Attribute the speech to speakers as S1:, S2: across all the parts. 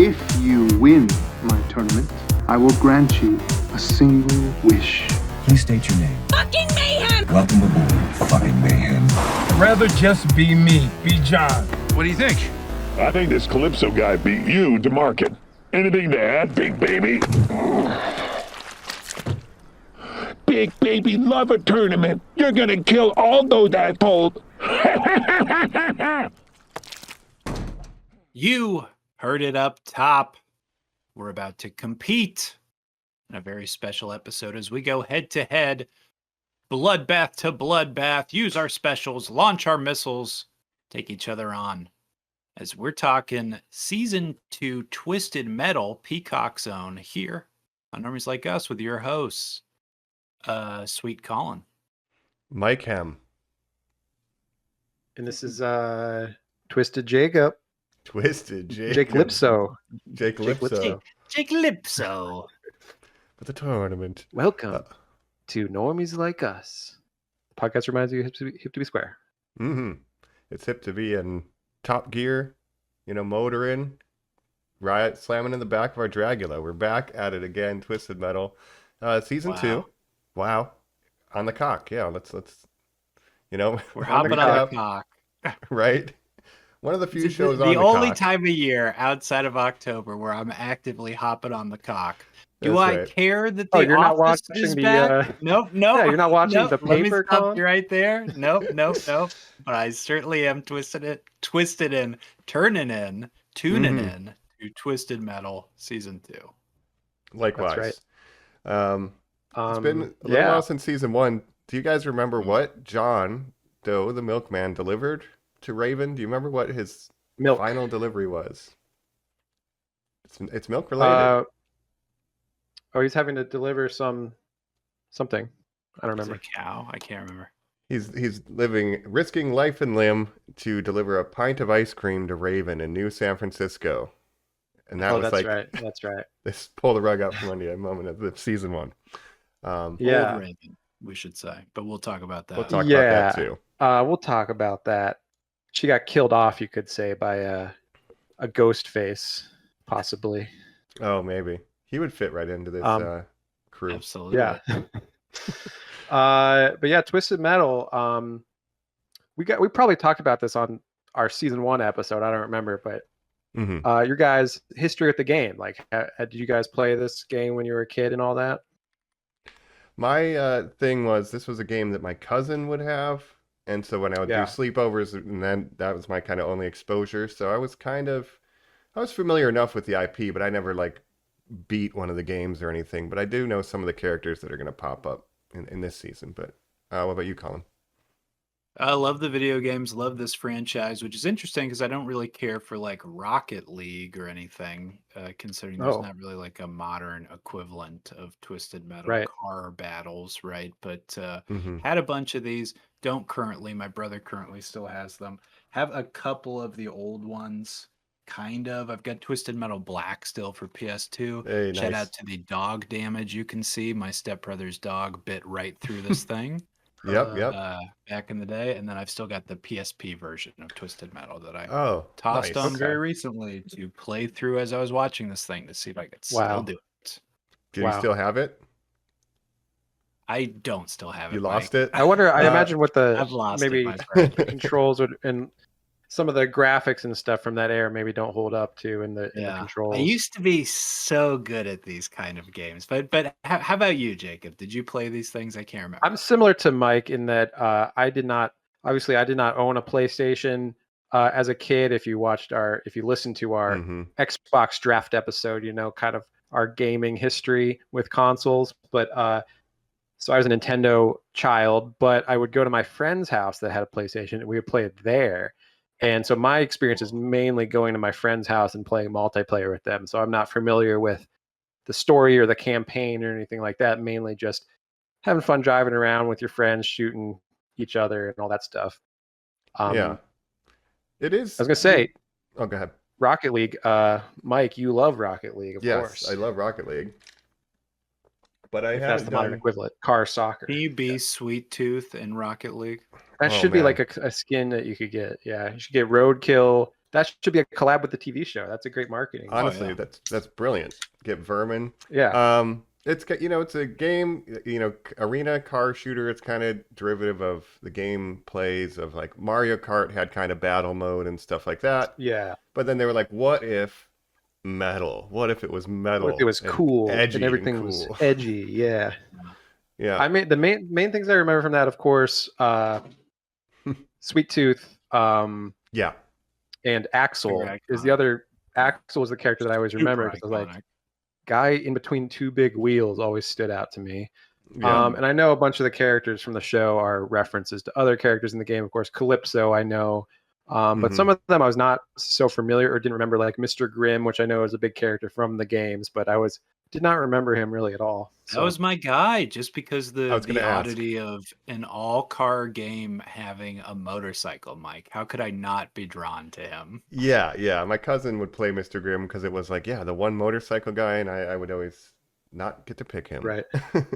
S1: If you win my tournament, I will grant you a single wish.
S2: Please state your name.
S3: Fucking mayhem!
S2: Welcome aboard, fucking mayhem.
S4: I'd rather just be me, be John.
S5: What do you think?
S6: I think this Calypso guy beat you to market. Anything to add, Big Baby? Big Baby love a tournament. You're gonna kill all those assholes.
S7: You heard it up top. We're about to compete in a very special episode as we go head to head, bloodbath to bloodbath, use our specials, launch our missiles, take each other on. As we're talking Season 2 Twisted Metal Peacock Zone here on Normies Like Us with your hosts, Sweet Colin.
S8: MAYHEM.
S9: And this is Twisted Jacob.
S8: Twisted Jacob.
S9: Jake Lipso.
S8: Jake Lipso.
S7: Jake Lipso.
S8: For the tournament.
S9: Welcome to Normies Like Us. The podcast reminds you hip to be square.
S8: Mm-hmm. It's hip to be in top gear, motoring, riot slamming in the back of our Dragula. We're back at it again, Twisted Metal. Season 2. Wow. On the cock. Yeah, let's
S7: we're hopping on the cock.
S8: Right? One of the few shows on
S7: the
S8: the
S7: only
S8: cock.
S7: time of year outside of October where I'm actively hopping on the cock. Do
S8: That's
S7: I
S8: right.
S7: care that the
S9: you're not
S7: Office
S9: watching
S7: is
S9: the,
S7: back? Nope.
S9: Yeah, you're not watching the
S7: Let me
S9: paper,
S7: stop
S9: Colin?
S7: you right there. Nope. But I certainly am twisted in, tuning in to Twisted Metal Season 2.
S8: Likewise.
S9: That's right.
S8: It's been a little while since Season 1. Do you guys remember what John Doe, the milkman, delivered to Raven? Do you remember what his final delivery was? It's milk related.
S9: He's having to deliver something. I don't remember.
S7: Is it a cow? I can't remember.
S8: He's risking life and limb to deliver a pint of ice cream to Raven in New San Francisco. And that was
S9: That's right.
S8: This pull the rug out from under you moment of the Season 1.
S7: Old Raven, we should say, but we'll talk about that.
S8: We'll talk about that too.
S9: We'll talk about that. She got killed off, you could say, by a ghost face, possibly.
S8: Oh, maybe. He would fit right into this crew.
S7: Absolutely.
S9: Yeah. But yeah, Twisted Metal. We probably talked about this on our Season 1 episode. I don't remember, but your guys' history with the game. Like, did you guys play this game when you were a kid and all that?
S8: My thing was, this was a game that my cousin would have. And so when I would do sleepovers, and then that was my kind of only exposure. So I was familiar enough with the IP, but I never beat one of the games or anything. But I do know some of the characters that are going to pop up in this season. But what about you, Colin?
S7: I love the video games, love this franchise, which is interesting because I don't really care for Rocket League or anything, considering there's not really a modern equivalent of Twisted Metal car battles, right? But had a bunch of these, don't currently. My brother currently still has them. Have a couple of the old ones, kind of. I've got Twisted Metal Black still for PS2.
S8: Hey,
S7: Shout
S8: nice.
S7: out to the dog damage you can see. My stepbrother's dog bit right through this thing.
S8: Yep.
S7: Back in the day, and then I've still got the PSP version of Twisted Metal that I tossed
S8: nice.
S7: on very recently to play through as I was watching this thing to see if I could still do it.
S8: Do you still have it?
S7: I don't still have it.
S8: You lost it?
S9: I wonder. I imagine what
S7: I've lost
S9: maybe
S7: it, my friend.
S9: controls would, and some of the graphics and stuff from that era maybe don't hold up to in the controls.
S7: I used to be so good at these kind of games, but how about you, Jacob? Did you play these things? I can't remember.
S9: I'm similar to Mike in that I did not own a PlayStation as a kid. If you listened to our Xbox draft episode, kind of our gaming history with consoles. But so I was a Nintendo child, but I would go to my friend's house that had a PlayStation, and we would play it there. And so my experience is mainly going to my friend's house and playing multiplayer with them. So I'm not familiar with the story or the campaign or anything like that. Mainly just having fun driving around with your friends, shooting each other and all that stuff.
S8: It is.
S9: I was going to say.
S8: Oh, go ahead.
S9: Rocket League. Mike, you love Rocket League, of course.
S8: Yes, I love Rocket League. But
S9: that's the modern equivalent. Car soccer.
S7: Can you be Sweet Tooth in Rocket League?
S9: That should be like a skin that you could get. Yeah, you should get Roadkill, that should be a collab with the TV show. That's a great marketing.
S8: Honestly, that's brilliant. Get Vermin.
S9: Yeah.
S8: It's it's a game, arena car shooter. It's kind of derivative of the game plays of like Mario Kart had kind of battle mode and stuff like that.
S9: Yeah.
S8: But then they were like, what if metal? What if it was metal?
S9: What if it was cool
S8: edgy
S9: and everything
S8: cool.
S9: was edgy? Yeah.
S8: Yeah.
S9: I mean, the main things I remember from that, of course, Sweet Tooth,
S8: yeah,
S9: and Axel is the other. Axel was the character that I always remember because I was like, guy in between two big wheels always stood out to me.
S8: Yeah.
S9: And I know a bunch of the characters from the show are references to other characters in the game. Of course, Calypso, I know. But some of them I was not so familiar or didn't remember, like Mr. Grimm, which I know is a big character from the games, but I did not remember him really at all.
S7: That was my guy, just because the
S8: ask.
S7: oddity of an all-car game having a motorcycle, Mike. How could I not be drawn to him?
S8: Yeah. My cousin would play Mr. Grimm because it was like, the one motorcycle guy, and I would always not get to pick him.
S9: Right.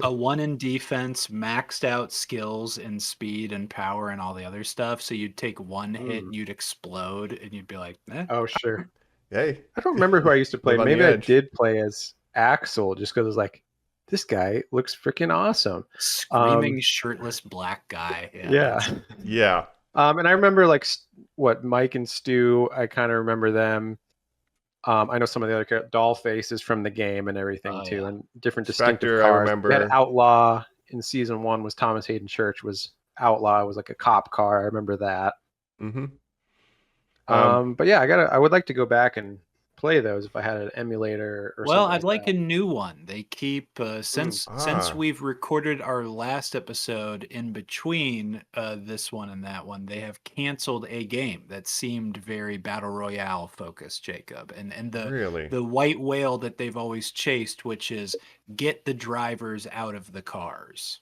S7: A 1 in defense, maxed out skills and speed and power and all the other stuff. So you'd take one hit and you'd explode and you'd be like, eh.
S9: Oh, sure.
S8: Hey.
S9: I don't remember who I used to play. Maybe I
S8: edge.
S9: did play as Axel just because I was like, this guy looks freaking awesome.
S7: Screaming shirtless black guy.
S8: Yeah.
S9: And I remember like Mike and Stu, I kind of remember them. I know some of the other doll faces from the game and everything too, and different distinctive
S8: Spectre,
S9: cars.
S8: I remember.
S9: We had Outlaw in season 1 was Thomas Hayden Church was Outlaw. It was like a cop car. I remember that.
S8: Mm-hmm.
S9: But yeah, I would like to go back and play those if I had an emulator or something.
S7: Well, I'd
S9: like
S7: like a new one. They keep since we've recorded our last episode in between this one and that one, they have canceled a game that seemed very battle royale focused, Jacob. And the white whale that they've always chased, which is get the drivers out of the cars.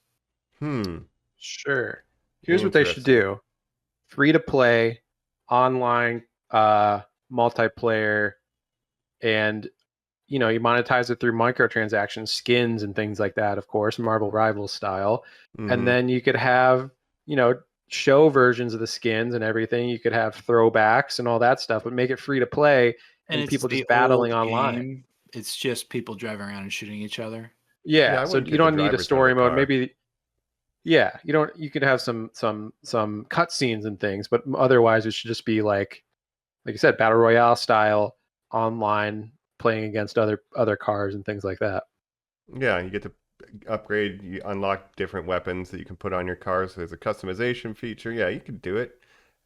S9: Sure. Here's what they should do. Free to play, online, multiplayer, and you monetize it through microtransactions, skins and things like that, of course, Marvel Rivals style. And then you could have show versions of the skins and everything. You could have throwbacks and all that stuff, but make it free to play and people just battling online.
S7: It's just people driving around and shooting each other.
S9: So you don't need a story mode. Maybe you could have some cutscenes and things, but otherwise it should just be like you said, battle royale style, online, playing against other cars and things like that.
S8: Yeah, you get to upgrade, you unlock different weapons that you can put on your cars. So there's a customization feature. Yeah, you could do it.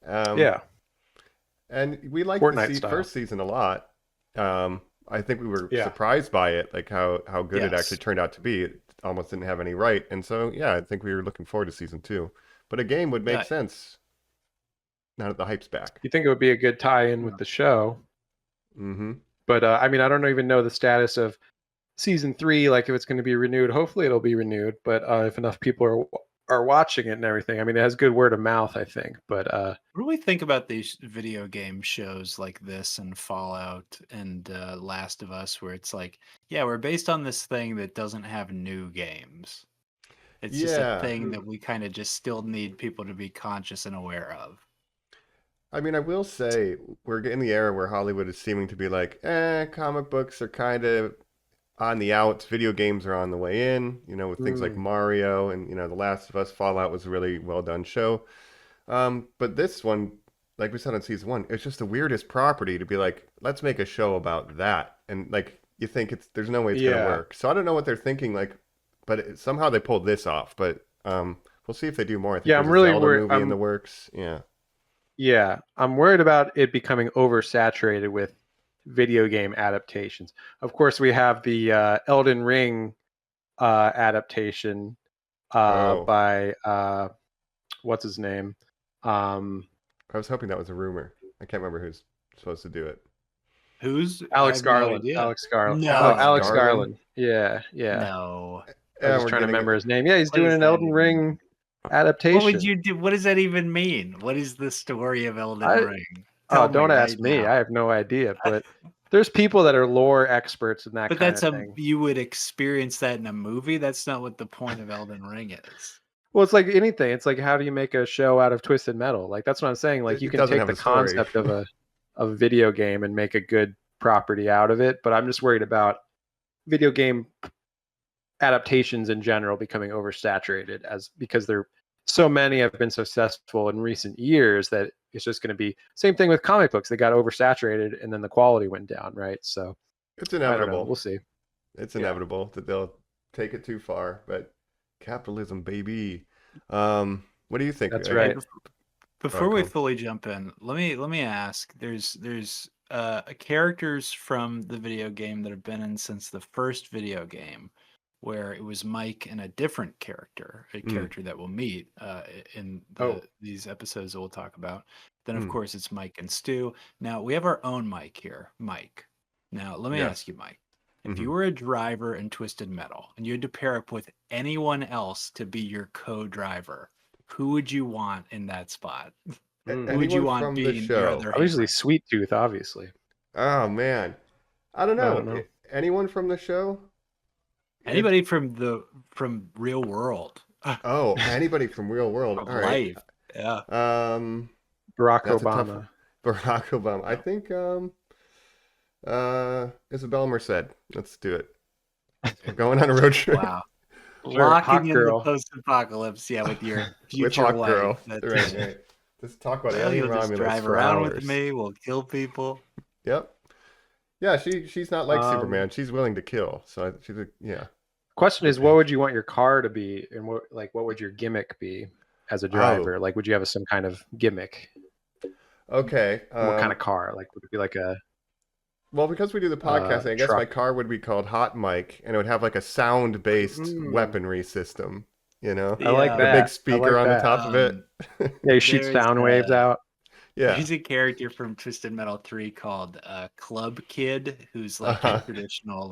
S8: And we liked the first season a lot. I think we were surprised by it, like how good it actually turned out to be. It almost didn't have any right. And so, I think we were looking forward to season 2. But a game would make sense now that the hype's back.
S9: You think it would be a good tie-in with the show.
S8: Mm-hmm.
S9: But I mean, I don't even know the status of season 3, like if it's going to be renewed. Hopefully it'll be renewed, but if enough people are watching it and everything. I mean, it has good word of mouth, I think. But
S7: what do we think about these video game shows like this and Fallout and Last of Us, where it's like, we're based on this thing that doesn't have new games. It's just a thing that we kind of just still need people to be conscious and aware of.
S8: I mean, I will say we're in the era where Hollywood is seeming to be like, comic books are kind of on the outs. Video games are on the way in, with things like Mario and, The Last of Us. Fallout was a really well done show. But this one, like we said on season 1, it's just the weirdest property to be like, let's make a show about that. And like, you think there's no way it's going to work. So I don't know what they're thinking, like, but somehow they pulled this off. But we'll see if they do more. I think
S9: I'm really worried.
S8: Movie in the works.
S9: Yeah, I'm worried about it becoming oversaturated with video game adaptations. Of course, we have the Elden Ring adaptation by what's his name?
S8: I was hoping that was a rumor. I can't remember who's supposed to do it.
S7: Who's
S9: Alex Garland? Alex Garland.
S7: No,
S9: Alex Garland. Yeah.
S7: No.
S9: I was trying to remember his name. Yeah, he's doing an Elden Ring adaptation.
S7: What would you do? What does that even mean? What is the story of Elden Ring?
S9: Don't ask me. I have no idea. But there's people that are lore experts in that. But
S7: that's you would experience that in a movie. That's not what the point of Elden Ring is.
S9: Well, it's like anything. It's like, how do you make a show out of Twisted Metal? Like, that's what I'm saying. Like, you can take the concept of a video game and make a good property out of it. But I'm just worried about video game adaptations in general becoming oversaturated because they're so many have been successful in recent years that it's just going to be same thing with comic books. They got oversaturated and then the quality went down, right? So
S8: it's inevitable.
S9: We'll see.
S8: It's inevitable that they'll take it too far, but capitalism, baby. What do you think?
S9: That's right.
S7: Before we fully jump in, let me ask. There's characters from the video game that have been in since the first video game, where it was Mike and a different character, a character that we'll meet in these episodes that we'll talk about. Then of course it's Mike and Stu. Now we have our own Mike here, Mike. Now let me ask you, Mike. If you were a driver in Twisted Metal and you had to pair up with anyone else to be your co-driver, who would you want in that spot? Who would you want being your other?
S9: Obviously, Sweet Tooth, obviously.
S8: Oh man, I don't know. Anyone from the show?
S7: Anybody from Real World?
S8: Oh, anybody from Real World? All right.
S7: Life. Yeah.
S8: Barack
S9: Barack Obama.
S8: I think Isabella Merced. Let's do it. We're going on a road trip.
S7: Wow. Locking in the post-apocalypse, with your future
S8: with Hawk
S7: wife.
S8: Girl. Right. Just talk about alien Romulus.
S7: Just drive around with me. We'll kill people.
S8: Yep. Yeah, she's not like Superman. She's willing to kill. So she's
S9: Question is, what would you want your car to be, and what would your gimmick be as a driver? Like, would you have some kind of gimmick?
S8: Okay.
S9: What kind of car? Like, would it be like a?
S8: Well, because we do the podcast, I guess my car would be called Hot Mike, and it would have like a sound-based weaponry system. You know,
S9: I like that.
S8: The big speaker on the top of it.
S9: Yeah, he shoots sound waves out.
S8: Yeah,
S7: there's a character from Twisted Metal 3 called Club Kid, who's like a traditional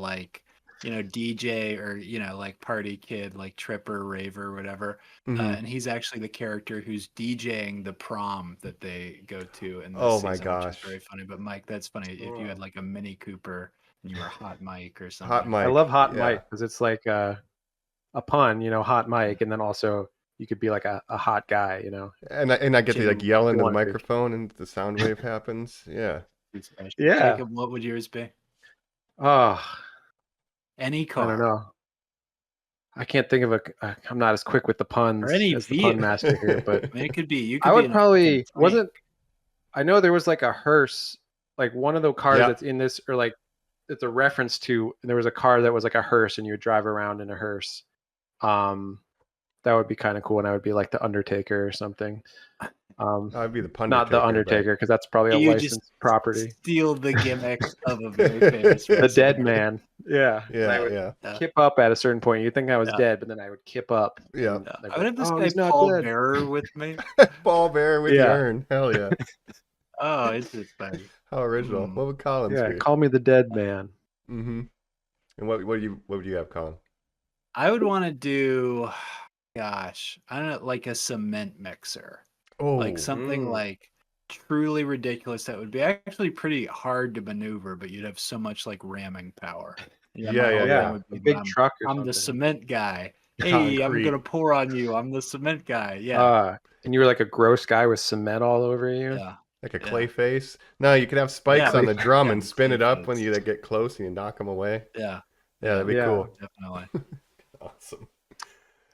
S7: DJ or like party kid, like tripper, raver, whatever. And he's actually the character who's DJing the prom that they go to in this season,
S8: my gosh,
S7: which is very funny. But Mike, that's funny. If you had like a Mini Cooper and you were Hot Mike or something.
S8: Hot Mike.
S9: I love Hot Mike because it's like a pun, Hot Mike, and then also you could be like a hot guy,
S8: And I get to like yell into the microphone and the sound wave happens. Yeah.
S9: Yeah.
S7: Jacob, what would yours be? Any car.
S9: I don't know. I can't think of I'm not as quick with the puns
S7: or any
S9: as the pun master here, but
S7: I mean, it could be. You could
S9: I would probably I know there was like a hearse, like one of the cars that's in this, or like it's a reference to. There was a car that was like a hearse, and you would drive around in a hearse. That would be kind of cool, and I would be like the Undertaker or something.
S8: I'd be the Pundertaker,
S9: not the Undertaker, because that's probably a licensed property.
S7: Steal the gimmick of a very famous
S9: the Dead Man.
S8: Yeah.
S9: Kip up at a certain point. You'd think I was dead, but then I would kip up.
S8: Yeah.
S7: I would have this guy Paul Bearer with me.
S8: Paul Bearer with the urn. Hell yeah.
S7: Oh, it's just funny.
S8: How original. What would Colin be?
S9: Call me the Dead Man.
S8: Mm-hmm. And what would you have, Colin?
S7: I would want to do, I don't know, like a cement mixer. Like something like truly ridiculous that would be actually pretty hard to maneuver, but you'd have so much like ramming power.
S9: A big truck.
S7: I'm the cement guy. Hey, I'm gonna pour on you. I'm the cement guy.
S9: And you were like a gross guy with cement all over you.
S7: Yeah.
S8: Like a clay face. No, you could have spikes on the drum and spin it up when you get close and you knock them away.
S7: Yeah,
S8: that'd be cool.
S7: Definitely.
S8: Awesome.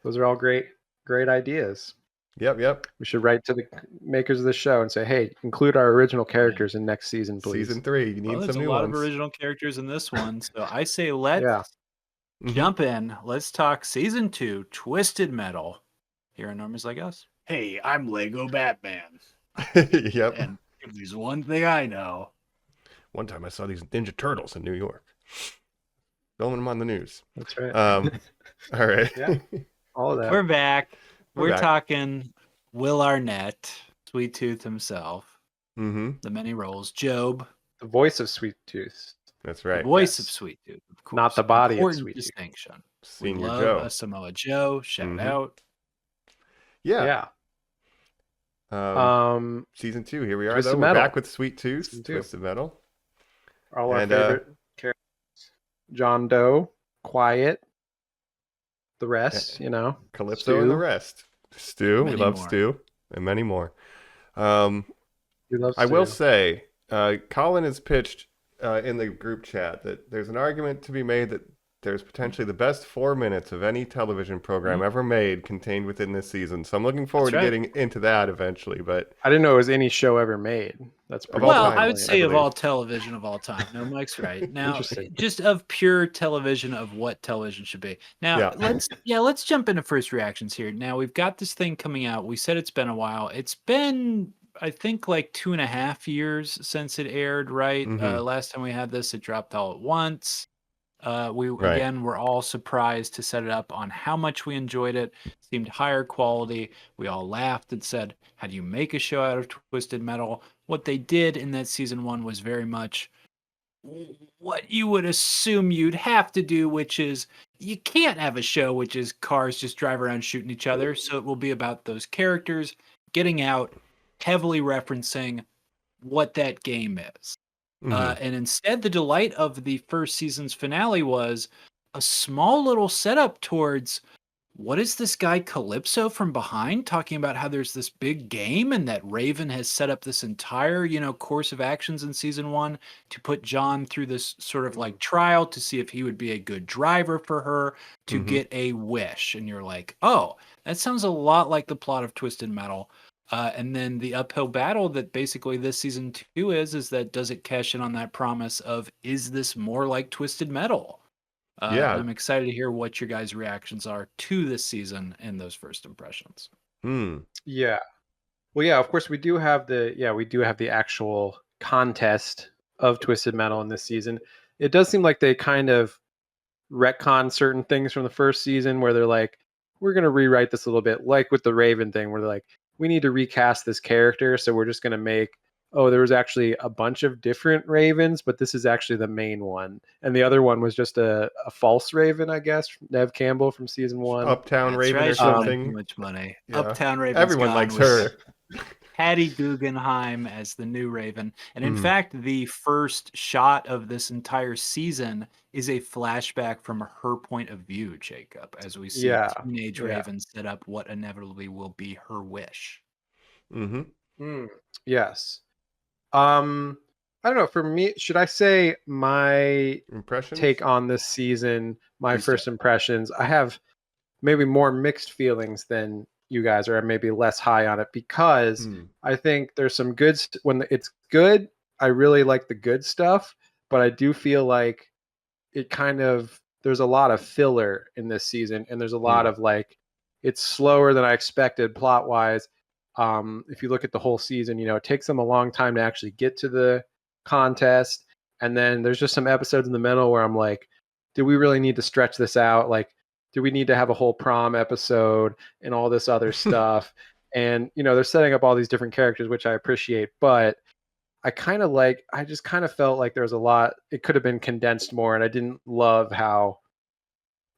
S9: Those are all great ideas.
S8: Yep.
S9: We should write to the makers of the show and say, hey, include our original characters in next season, please.
S8: Season 3. You need some new ones.
S7: There's a lot of original characters in this one. So I say let's jump in. Let's talk season 2, Twisted Metal, here on Normies Like Us. Hey, I'm Lego Batman.
S8: Yep.
S7: And if there's one thing I know.
S8: One time I saw these Ninja Turtles in New York. Filming them on the news.
S9: That's right.
S8: All right.
S9: Yeah. All of that.
S7: We're back. We're talking Will Arnett, Sweet Tooth himself.
S8: Mm-hmm.
S7: The many roles. Job.
S9: The voice of Sweet Tooth.
S8: That's right.
S7: The voice of Sweet Tooth, of course.
S9: Not the body of
S7: Important
S9: Sweet Tooth.
S7: distinction.
S8: Senior
S7: we love
S8: Joe.
S7: A Samoa Joe. Shout out.
S8: Yeah. Season 2. Here we are.
S9: Twisted
S8: We're
S9: Metal.
S8: back with Sweet Tooth. Twisted Metal.
S9: All our favorite characters. John Doe, Quiet, the rest,
S8: Calypso
S9: Stu.
S8: and the rest. Stu. We love
S7: more.
S8: Stu. And many more.
S9: We love
S8: I
S9: Stu.
S8: will say, Colin has pitched in the group chat that there's an argument to be made that there's potentially the best 4 minutes of any television program ever made contained within this season. So I'm looking forward to getting into that eventually. But
S9: I didn't know it was any show ever made. That's pretty
S7: well,
S8: time,
S7: I would say
S8: I
S7: of
S8: believe.
S7: all television of all time. No, Mike's right. Now,
S9: Interesting.
S7: just of pure television of what television should be. Now, let's jump into first reactions here. Now, we've got this thing coming out. We said it's been a while. It's been, I think, like 2.5 years since it aired, right? Last time we had this, it dropped all at once. Again, we're all surprised to set it up on how much we enjoyed it. Seemed higher quality. We all laughed and said, how do you make a show out of Twisted Metal? What they did in that season 1 was very much what you would assume you'd have to do, which is you can't have a show which is cars just drive around shooting each other. So it will be about those characters getting out, heavily referencing what that game is. And instead, the delight of the first season's finale was a small little setup towards what is this guy Calypso from behind talking about how there's this big game and that Raven has set up this entire, course of actions in season 1 to put John through this sort of like trial to see if he would be a good driver for her to get a wish. And you're like, oh, that sounds a lot like the plot of Twisted Metal. And then the uphill battle that basically this season 2 is that does it cash in on that promise of, is this more like Twisted Metal? I'm excited to hear what your guys' reactions are to this season and those first impressions.
S9: Yeah. Well, yeah, of course we do have the actual contest of Twisted Metal in this season. It does seem like they kind of retcon certain things from the first season where they're like, we're going to rewrite this a little bit, like with the Raven thing where they're like, we need to recast this character, so we're just going to make, there was actually a bunch of different Ravens, but this is actually the main one. And the other one was just a false Raven, I guess, Nev Campbell from season 1.
S8: Uptown
S7: That's
S8: Raven
S7: right,
S8: or something.
S7: Too much money.
S8: Yeah.
S7: Uptown Raven.
S8: Everyone likes her.
S7: Hattie Guggenheim as the new Raven. And in fact, the first shot of this entire season is a flashback from her point of view, Jacob, as we see teenage Raven set up what inevitably will be her wish.
S9: Yes. I don't know. For me, should I say my take on this season, my first impressions? I have maybe more mixed feelings than you guys are, maybe less high on it because I think there's some good when it's good. I really like the good stuff, but I do feel like it kind of there's a lot of filler in this season, and there's a lot of like it's slower than I expected plot wise. If you look at the whole season, it takes them a long time to actually get to the contest, and then there's just some episodes in the middle where I'm like, do we really need to stretch this out? Like, do we need to have a whole prom episode and all this other stuff? And, they're setting up all these different characters, which I appreciate, but I just kind of felt like there was a lot, it could have been condensed more. And I didn't love how,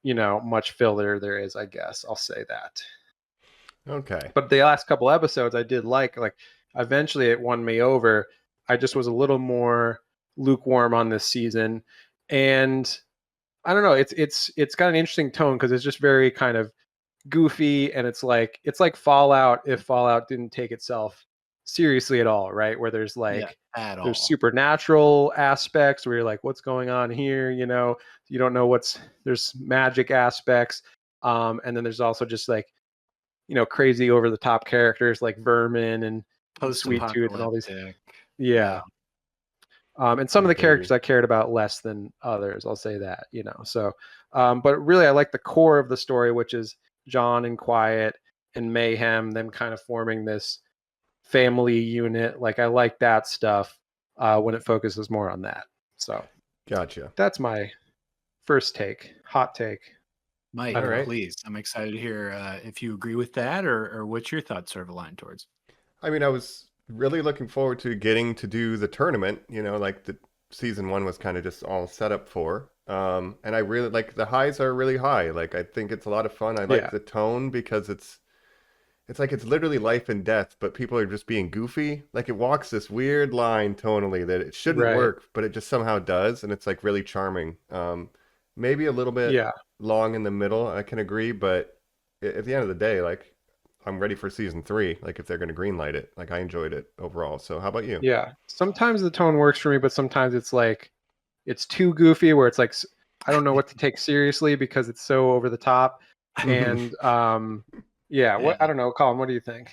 S9: much filler there is, I guess. I'll say that.
S8: Okay.
S9: But the last couple episodes I did like eventually it won me over. I just was a little more lukewarm on this season. And I don't know. It's got an interesting tone because it's just very kind of goofy, and it's like Fallout if Fallout didn't take itself seriously at all, right? Where there's there's supernatural aspects where you're like, what's going on here? You don't know there's magic aspects, and then there's also just crazy over the top characters like Vermin and Sweet Tooth and all these. Yeah. And some of the characters I cared about less than others, I'll say that, so, but really I like the core of the story, which is John and Quiet and Mayhem, them kind of forming this family unit. Like I like that stuff when it focuses more on that. So
S8: gotcha.
S9: That's my first hot take.
S7: Mike, please. I'm excited to hear if you agree with that or what your thoughts sort of align towards.
S8: I mean, I was really looking forward to getting to do the tournament, like the season 1 was kind of just all set up for. And I really like the highs are really high. Like, I think it's a lot of fun. I like the tone because it's like it's literally life and death, but people are just being goofy. Like it walks this weird line tonally that it shouldn't work, but it just somehow does. And it's like really charming. Maybe a little bit long in the middle, I can agree. But at the end of the day, like I'm ready for season 3. Like if they're going to greenlight it, like I enjoyed it overall. So how about you?
S9: Yeah. Sometimes the tone works for me, but sometimes it's like it's too goofy where it's like I don't know what to take seriously because it's so over the top. And
S7: Yeah.
S9: I don't know, Colin, what do you think?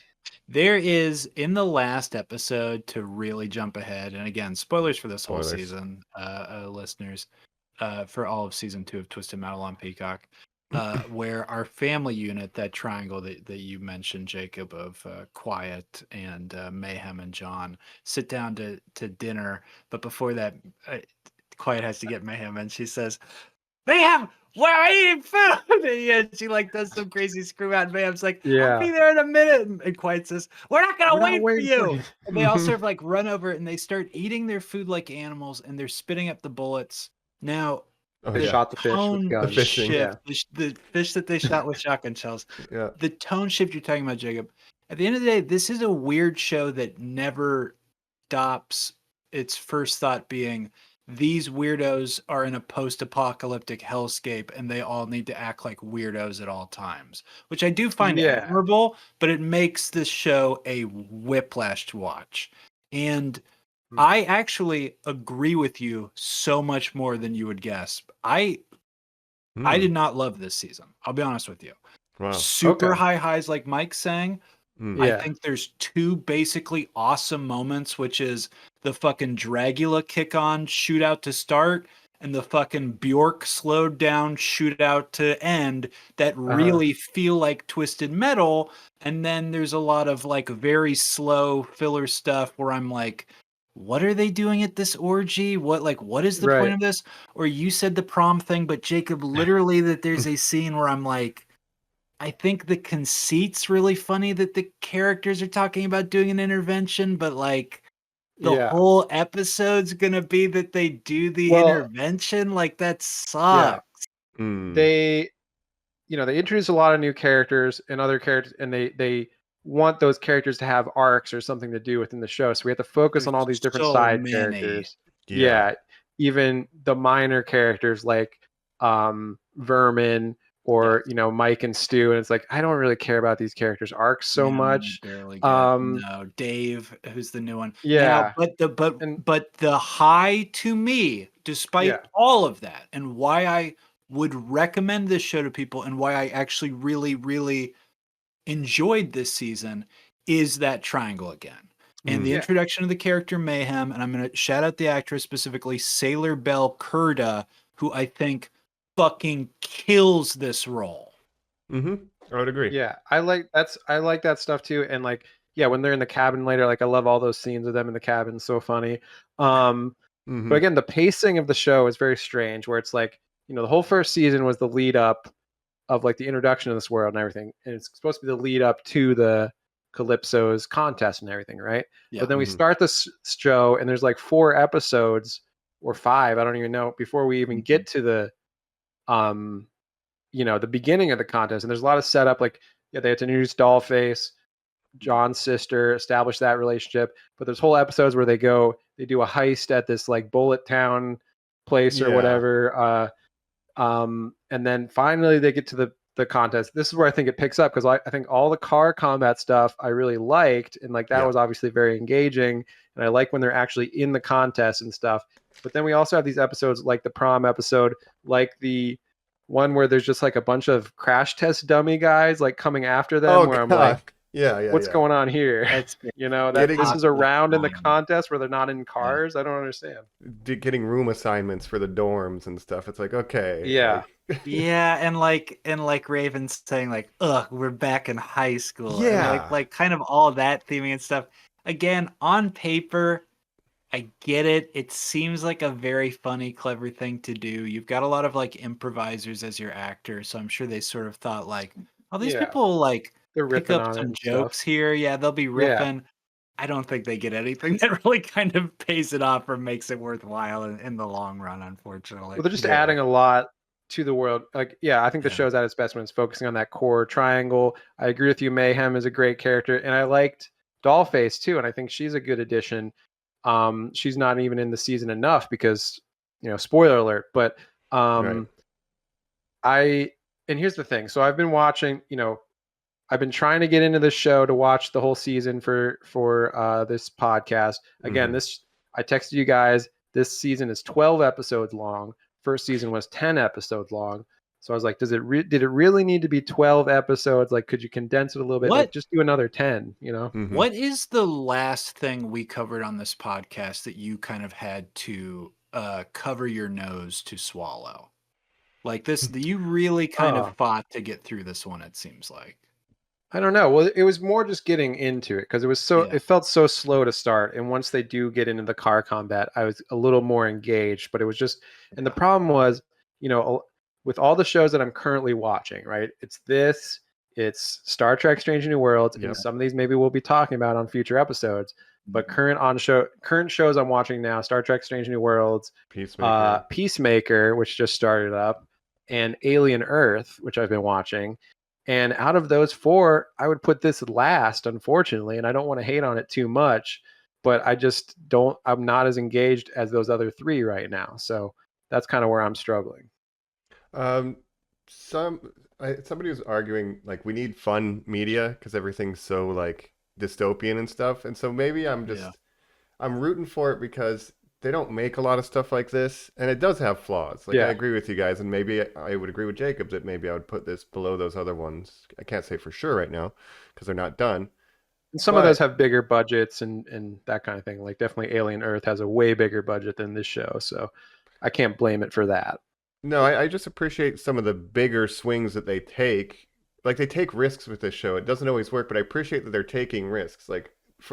S7: There is in the last episode, to really jump ahead, and again, spoilers for this whole
S8: Spoilers.
S7: season, listeners, for all of season 2 of Twisted Metal on Peacock, where our family unit, that triangle that you mentioned, Jacob, of Quiet and Mayhem and John, sit down to dinner. But before that, Quiet has to get Mayhem, and she says, Mayhem, where are you eating food? And she like does some crazy screw out. And Mayhem's like, I'll be there in a minute. And Quiet says, we're not gonna wait for you. And they all sort of like run over and they start eating their food like animals, and they're spitting up the bullets. Now
S9: They shot the fish with guns.
S8: The fishing,
S7: shift, the fish that they shot with shotgun shells.
S8: Yeah.
S7: The tone shift you're talking about, Jacob. At the end of the day, this is a weird show that never stops its first thought being, these weirdos are in a post-apocalyptic hellscape and they all need to act like weirdos at all times, which I do find admirable, but it makes this show a whiplash to watch. And I actually agree with you so much more than you would guess. I did not love this season. I'll be honest with you.
S8: Wow.
S7: Super high highs, like Mike's saying.
S9: Yeah.
S7: I think there's 2 basically awesome moments, which is the fucking Dragula kick-on shootout to start and the fucking Bjork slowed down shootout to end, that really feel like Twisted Metal. And then there's a lot of like very slow filler stuff where I'm like, what are they doing at this orgy? What is the point of this? Or you said the prom thing, but Jacob, literally that there's a scene where I'm like, I think the conceit's really funny that the characters are talking about doing an intervention, but like the whole episode's gonna be that they do the intervention. Like that sucks.
S8: Yeah.
S9: They introduce a lot of new characters and other characters, and they want those characters to have arcs or something to do within the show. So we have to focus on all these different side characters. Yeah. Even the minor characters like Vermin or Mike and Stu, and it's like I don't really care about these characters' arcs so much.
S7: No, Dave, who's the new one.
S9: Yeah.
S7: Now, but the high to me, despite all of that, and why I would recommend this show to people and why I actually really, really enjoyed this season is that triangle again. And the introduction of the character Mayhem, and I'm going to shout out the actress specifically, Sailor Bell Curda, who I think fucking kills this role.
S8: I would agree.
S9: Yeah, I like that stuff too. And like, when they're in the cabin later, like I love all those scenes of them in the cabin. So funny. But again, the pacing of the show is very strange, where it's like, the whole first season was the lead up of like the introduction of this world and everything, and it's supposed to be the lead up to the Calypso's contest and everything, right? But then we start this show, and there's like 4 episodes or 5, I don't even know, before we even get to the the beginning of the contest. And there's a lot of setup, like they have to introduce Dollface, John's sister, establish that relationship. But there's whole episodes where they do a heist at this like Bullet Town place or whatever. And then finally they get to the contest. This is where I think it picks up, because I think all the car combat stuff I really liked, and like that was obviously very engaging, and I like when they're actually in the contest and stuff. But then we also have these episodes like the prom episode, like the one where there's just like a bunch of crash test dummy guys like coming after them, where I'm like, what's going on here? This is a round in the contest where they're not in cars. I don't understand.
S8: Getting room assignments for the dorms and stuff. It's like, okay.
S7: And like Raven's saying like, ugh, we're back in high school.
S8: Yeah.
S7: And like kind of all that theming and stuff. Again, on paper, I get it. It seems like a very funny, clever thing to do. You've got a lot of like improvisers as your actors, so I'm sure they sort of thought like, oh, these people like
S9: they're
S7: pick up some jokes here. Yeah, they'll be riffing. I don't think they get anything that really kind of pays it off or makes it worthwhile in the long run, unfortunately.
S9: Well, they're just adding a lot to the world. Like, I think the show's at its best when it's focusing on that core triangle. I agree with you. Mayhem is a great character, and I liked Dollface too, and I think she's a good addition. She's not even in the season enough because, spoiler alert, but and here's the thing. So I've been watching, I've been trying to get into the show to watch the whole season for this podcast. Again, I texted you guys. This season is 12 episodes long. First season was 10 episodes long. So I was like, did it really need to be 12 episodes? Like, could you condense it a little bit? Like, just do another 10, you know?
S7: What is the last thing we covered on this podcast that you kind of had to cover your nose to swallow? Like this, you really kind of fought to get through this one, it seems like.
S9: I don't know. Well, it was more just getting into it because it felt so slow to start. And once they do get into the car combat, I was a little more engaged, but it was just, and the problem was, you know, with all the shows that I'm currently watching, right? It's Star Trek Strange New Worlds, and some of these maybe we'll be talking about on future episodes. But current shows I'm watching now: Star Trek Strange New Worlds, Peacemaker, which just started up, and Alien Earth, which I've been watching. And out of those 4, I would put this last, unfortunately, and I don't want to hate on it too much, but I'm not as engaged as those other 3 right now. So that's kind of where I'm struggling.
S8: Somebody was arguing like we need fun media because everything's so like dystopian and stuff, and so maybe I'm rooting for it because they don't make a lot of stuff like this, and it does have flaws. Like I agree with you guys, and maybe I would agree with Jacob that maybe I would put this below those other ones. I can't say for sure right now because they're not done.
S9: And some of those have bigger budgets and that kind of thing. Like definitely Alien Earth has a way bigger budget than this show, so I can't blame it for that.
S8: No, I just appreciate some of the bigger swings that they take. Like they take risks with this show. It doesn't always work, but I appreciate that they're taking risks. Like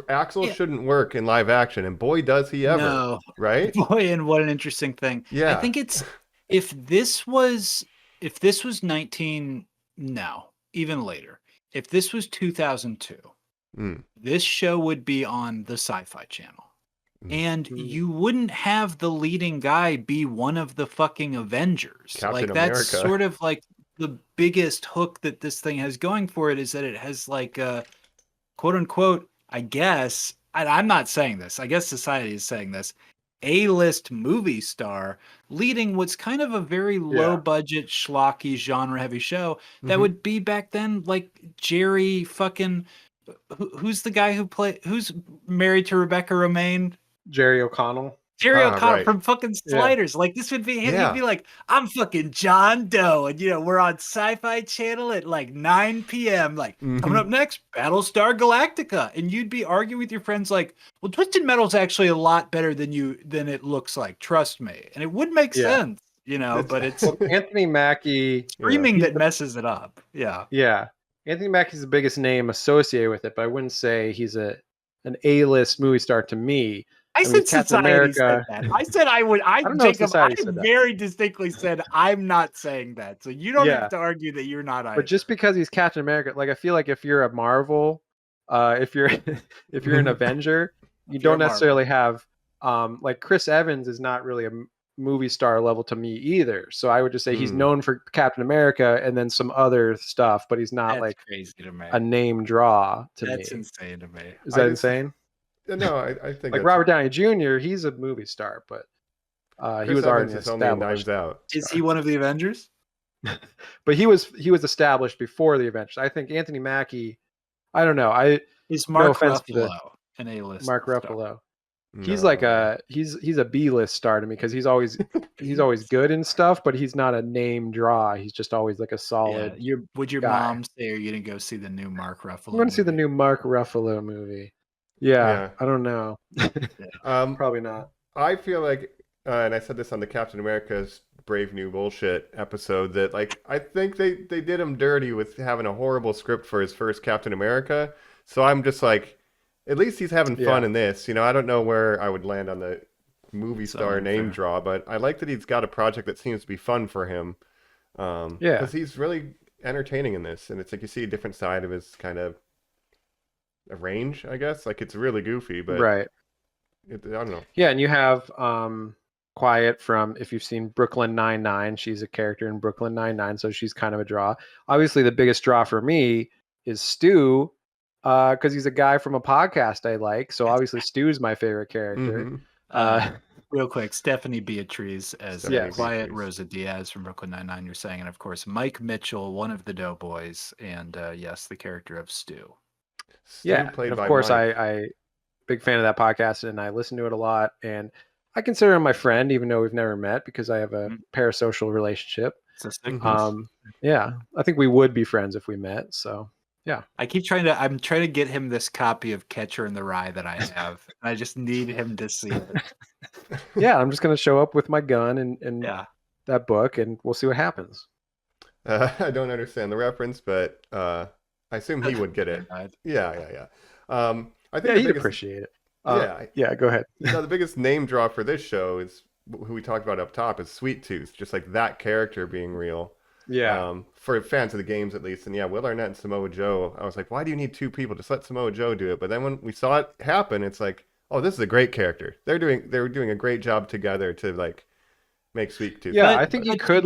S8: Axel shouldn't work in live action, and boy does he ever. No. Right?
S7: Boy, and what an interesting thing. Yeah. I think it's if this was 19 no, even later. If this was 2002, this show would be on the Sci-Fi Channel. And you wouldn't have the leading guy be one of the fucking Avengers.
S8: Captain
S7: that's
S8: America.
S7: Sort of like the biggest hook that this thing has going for it is that it has like a quote unquote, I guess, I'm not saying this, I guess society is saying this, A-list movie star leading what's kind of a very low budget, schlocky, genre heavy show that would be back then like Jerry fucking, who's the guy who's married to Rebecca Romaine?
S9: Jerry O'Connell.
S7: Jerry O'Connell from fucking Sliders. Yeah. Like this would be him. He'd be like, I'm fucking John Doe. And we're on Sci-Fi Channel at like 9 p.m. Like coming up next, Battlestar Galactica. And you'd be arguing with your friends like, well, Twisted Metal's actually a lot better than it looks like. Trust me. And it would make sense, but it's
S9: Anthony Mackie
S7: screaming that messes it up. Yeah.
S9: Yeah. Anthony Mackie's the biggest name associated with it, but I wouldn't say he's an A-list movie star to me.
S7: I said society said that. I said I would. I very distinctly said I'm not saying that. So you don't have to argue that you're not either.
S9: But just because he's Captain America, like I feel like if you're a Marvel, if you're an Avenger, you don't necessarily have like Chris Evans is not really a movie star level to me either. So I would just say he's known for Captain America and then some other stuff, but he's not like
S7: crazy to me.
S9: A name draw to me.
S7: That's insane to me.
S9: Is that insane?
S8: No, I think
S9: like Robert Downey Jr. He's a movie star, but he was already established.
S7: Is he one of the Avengers?
S9: But he was established before the Avengers. I think Anthony Mackie. I don't know.
S7: Is Mark Ruffalo an A-list?
S9: Mark Ruffalo. He's like he's a B-list star to me because he's always good and stuff, but he's not a name draw. He's just always like a solid.
S7: Yeah, would your mom say you're gonna go see the new Mark Ruffalo?
S9: I'm gonna see the new Mark Ruffalo movie. Yeah, I don't know. Probably not.
S8: I feel like, and I said this on the Captain America's Brave New Bullshit episode, that like I think they did him dirty with having a horrible script for his first Captain America. So I'm just like, at least he's having fun in this. I don't know where I would land on the movie star name draw, but I like that he's got a project that seems to be fun for him. Because he's really entertaining in this, and it's like you see a different side of his kind of a range, I guess. Like it's really goofy, but
S9: right.
S8: I don't know.
S9: Yeah, and you have Quiet from, if you've seen Brooklyn Nine-Nine, she's a character in Brooklyn Nine-Nine, so she's kind of a draw. Obviously, the biggest draw for me is Stu, because he's a guy from a podcast I like. So obviously, Stu's my favorite character.
S7: Real quick, Stephanie Beatriz as
S8: Stephanie
S7: Quiet
S8: Beatriz.
S7: Rosa Diaz from Brooklyn Nine-Nine, you're saying, and of course Mike Mitchell, one of the Doughboys, and yes, the character of Stu.
S8: Stu played
S9: and of
S8: by
S9: course
S8: Mike.
S9: I big fan of that podcast, and I listen to it a lot, and I consider him my friend, even though we've never met, because I have a parasocial relationship.
S7: It's a sickness.
S9: Yeah, I think we would be friends if we met. So yeah,
S7: I'm trying to get him this copy of Catcher in the Rye that I have. I just need him to see it.
S9: Yeah, I'm just gonna show up with my gun and
S7: Yeah.
S9: that book, and we'll see what happens.
S8: I don't understand the reference, but I assume he would get it. Yeah. I think
S9: he'd appreciate it. Yeah, go ahead.
S8: The biggest name draw for this show is who we talked about up top is Sweet Tooth, just like that character being real.
S9: Yeah.
S8: For fans of the games at least. And yeah, Will Arnett and Samoa Joe, I was like, why do you need two people? Just let Samoa Joe do it. But then when we saw it happen, it's like, oh, this is a great character. They were doing a great job together to like make Sweet Tooth.
S9: Yeah, I think you could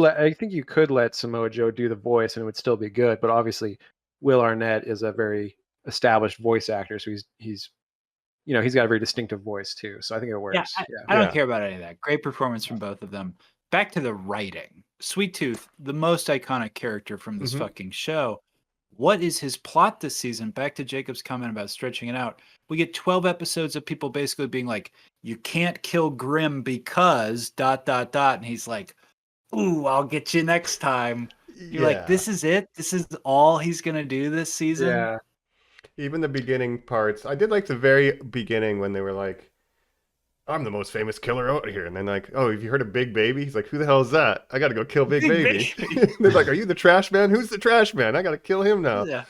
S9: let Samoa Joe do the voice and it would still be good. But obviously, Will Arnett is a very established voice actor, so he's got a very distinctive voice too. So I think it works.
S7: I don't care about any of that. Great performance from both of them. Back to the writing. Sweet Tooth, the most iconic character from this fucking show. What is his plot this season? Back to Jacob's comment about stretching it out. We get 12 episodes of people basically being like, you can't kill Grimm because ... And he's like, ooh, I'll get you next time. You're like, this is it? This is all he's going to do this season?
S9: Yeah.
S8: Even the beginning parts. I did like the very beginning when they were like, I'm the most famous killer out here. And then like, oh, have you heard of Big Baby? He's like, who the hell is that? I got to go kill Big Baby. They're like, are you the trash man? Who's the trash man? I got to kill him now.
S7: Yeah.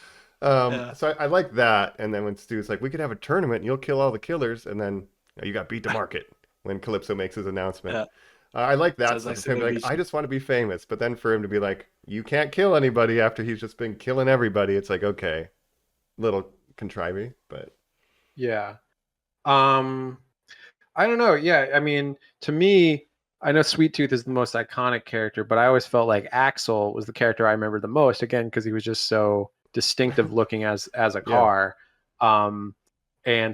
S8: So I like that. And then when Stu's like, we could have a tournament and you'll kill all the killers. And then you got beat to market when Calypso makes his announcement.
S7: Yeah.
S8: I like that.
S7: Sounds
S8: Him
S7: like
S8: like, I just want to be famous. But then for him to be like, you can't kill anybody after he's just been killing everybody. It's like, okay, little contriving, but.
S9: Yeah. I don't know. Yeah, I mean, to me, I know Sweet Tooth is the most iconic character, but I always felt like Axel was the character I remember the most. Again, because he was just so distinctive looking as a car. And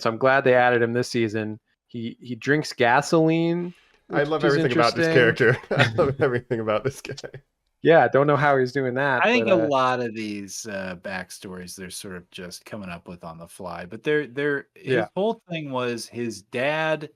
S9: so I'm glad they added him this season. He drinks gasoline.
S8: I love everything about this character. I love everything about this guy.
S9: Yeah, don't know how he's doing that.
S7: I think a lot of these backstories they're sort of just coming up with on the fly. But his whole thing was his dad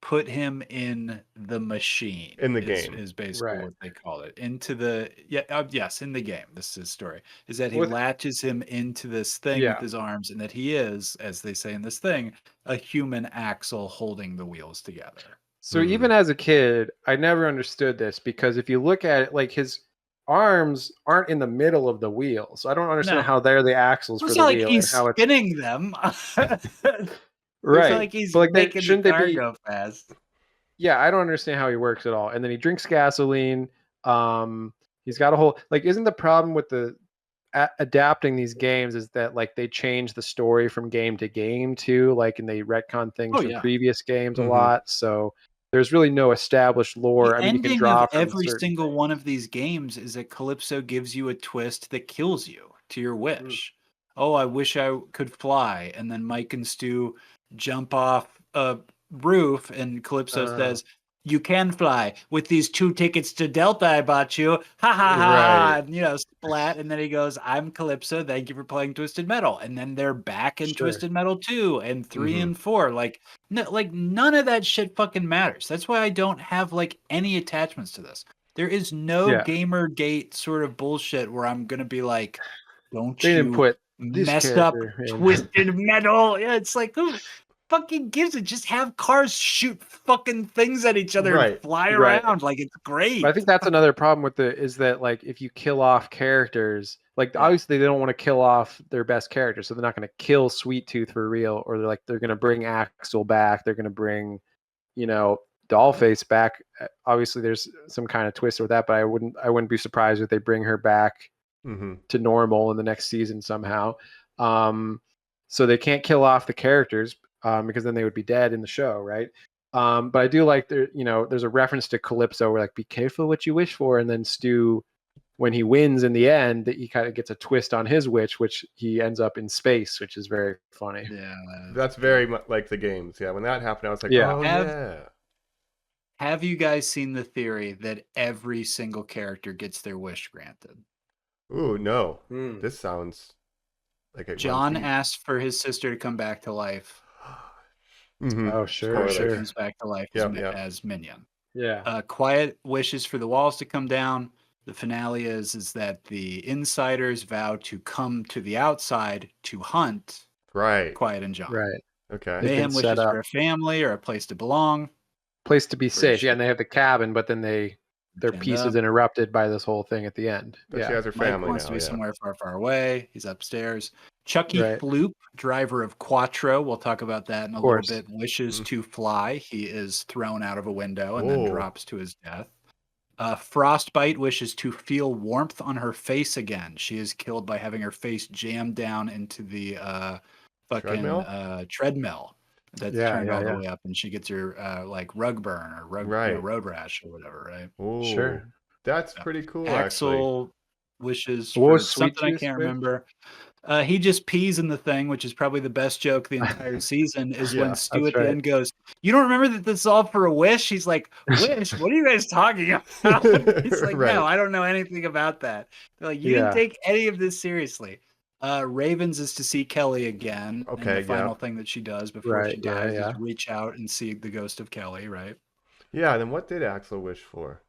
S7: put him in the machine.
S8: In the game.
S7: Is basically what they call it. Into the yes, in the game. This is his story. Is that he latches him into this thing with his arms, and that he is, as they say in this thing, a human axle holding the wheels together.
S9: So even as a kid, I never understood this, because if you look at it, like his arms aren't in the middle of the wheel, so I don't understand how they're the axles for the wheel.
S7: It's not like he's spinning them.
S9: Right.
S7: It's like he's making the car go fast.
S9: Yeah, I don't understand how he works at all. And then he drinks gasoline. He's got a whole isn't the problem with the adapting these games is that like they change the story from game to game too, and they retcon things from previous games a lot. So there's really no established lore.
S7: The
S9: I mean, you can
S7: ending
S9: draw
S7: of every single one of these games is that Calypso gives you a twist that kills you to your wish. Oh, I wish I could fly. And then Mike and Stu jump off a roof, and Calypso says, you can fly with these 2 tickets to Delta I bought you. Ha ha ha. And, splat. And then he goes, I'm Calypso. Thank you for playing Twisted Metal. And then they're back in Twisted Metal 2 and 3 and 4. None of that shit fucking matters. That's why I don't have any attachments to this. There is no Gamergate sort of bullshit where I'm going to be like, don't you mess up Twisted Metal. Yeah, it's like, who fucking gives it? Just have cars shoot fucking things at each other and fly around. It's great.
S9: But I think that's another problem with is that if you kill off characters, obviously they don't want to kill off their best characters, so they're not going to kill Sweet Tooth for real, or they're going to bring Axel back, they're going to bring Dollface back. Obviously there's some kind of twist with that, but I wouldn't be surprised if they bring her back to normal in the next season somehow. So they can't kill off the characters because then they would be dead in the show, right? But I do like there's a reference to Calypso where be careful what you wish for, and then Stu, when he wins in the end, that he kind of gets a twist on his wish, which he ends up in space, which is very funny.
S8: Yeah, that's very much like the games. Yeah, when that happened, I was like, oh yeah.
S7: Have you guys seen the theory that every single character gets their wish granted?
S8: Ooh, no. This sounds like it runs
S7: John
S8: deep.
S7: asks for his sister to come back to life.
S9: Oh, sure,
S7: She
S9: sure.
S7: comes back to life as Minion.
S9: Yeah.
S7: Quiet wishes for the walls to come down. The finale is that the insiders vow to come to the outside to hunt Quiet and John.
S9: Right.
S8: Okay.
S7: Mayhem wishes for a family or a place to belong.
S9: Place to be safe. Yeah, and they have the cabin, but then their peace is interrupted by this whole thing at the end.
S8: But she has her
S7: Mike
S8: family
S7: wants
S8: now,
S7: to be somewhere far, far away. He's upstairs. Chucky
S9: Right.
S7: Floop, driver of Quattro, we'll talk about that in a little bit, wishes to fly. He is thrown out of a window and then drops to his death. Frostbite wishes to feel warmth on her face again. She is killed by having her face jammed down into the treadmill that's turned all the way up, and she gets her like rug burn or road rash or whatever, right?
S8: Ooh,
S9: Sure.
S8: That's pretty cool.
S7: Axel wishes
S9: What
S7: for
S9: was
S7: something
S9: Sweet
S7: I can't
S9: Juice
S7: remember. He just pees in the thing, which is probably the best joke the entire season, is when Stu at the end goes, "You don't remember that this is all for a wish?" He's like, "Wish? What are you guys talking about?" He's like, "No, I don't know anything about that." They're like, "You didn't take any of this seriously." Ravens is to see Kelly again.
S8: Okay,
S7: and the final thing that she does before she dies
S9: yeah.
S7: is reach out and see the ghost of Kelly, right?
S8: Yeah, then what did Axel wish for?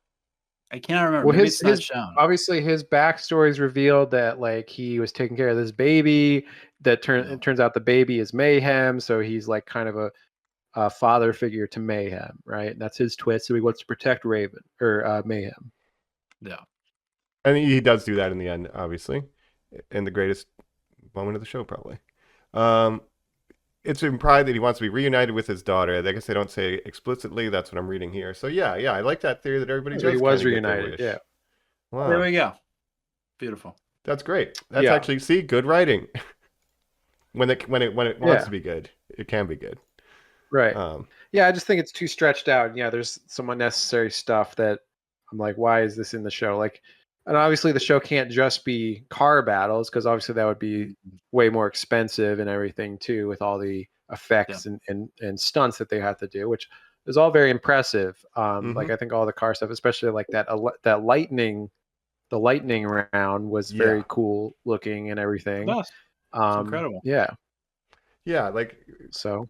S7: I can't remember.
S9: Well,
S7: Maybe it's not shown.
S9: Obviously his backstory is revealed that like he was taking care of this baby. It turns out the baby is Mayhem, so he's like kind of a father figure to Mayhem, right? And that's his twist. So he wants to protect Raven or Mayhem.
S7: Yeah,
S8: and he does do that in the end, obviously, in the greatest moment of the show, probably. It's implied that he wants to be reunited with his daughter. I guess they don't say explicitly. That's what I'm reading here. So yeah, I like that theory that everybody does.
S9: He was
S8: kinda get their
S9: reunited.
S8: wish.
S9: Yeah.
S8: Wow.
S7: there we go. Beautiful.
S8: That's great. That's actually good writing. when it wants to be good, it can be good.
S9: Right. I just think it's too stretched out. Yeah, there's some unnecessary stuff that I'm like, why is this in the show? Like, and obviously the show can't just be car battles because obviously that would be way more expensive and everything too, with all the effects and stunts that they have to do, which is all very impressive. Like I think all the car stuff, especially like that lightning round was very cool looking and everything.
S7: It's incredible.
S9: Yeah.
S8: Yeah, like
S9: so.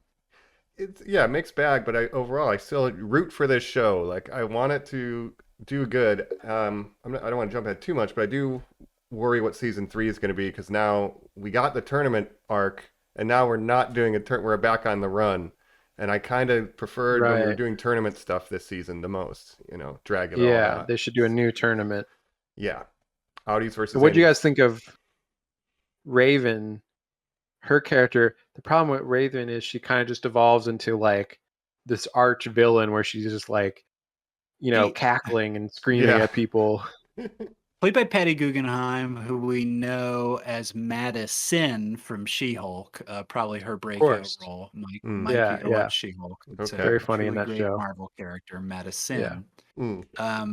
S8: It's mixed bag, but overall I still root for this show. Like I want it to do good. I don't want to jump ahead too much, but I do worry what season 3 is going to be because now we got the tournament arc, and now we're not doing we're back on the run. And I kind of preferred when we were doing tournament stuff this season the most. Drag it all out.
S9: They should do a new tournament.
S8: Yeah, Audis versus.
S9: What do you guys think of Raven? Her character, the problem with Raven is she kind of just evolves into like this arch villain where she's just like, cackling and screaming at people.
S7: Played by Patty Guggenheim, who we know as Madison from She-Hulk, probably her breakout role. Mike people watch She-Hulk. It's
S9: very funny in that
S7: great
S9: show.
S7: Marvel character, Madison.
S9: Yeah.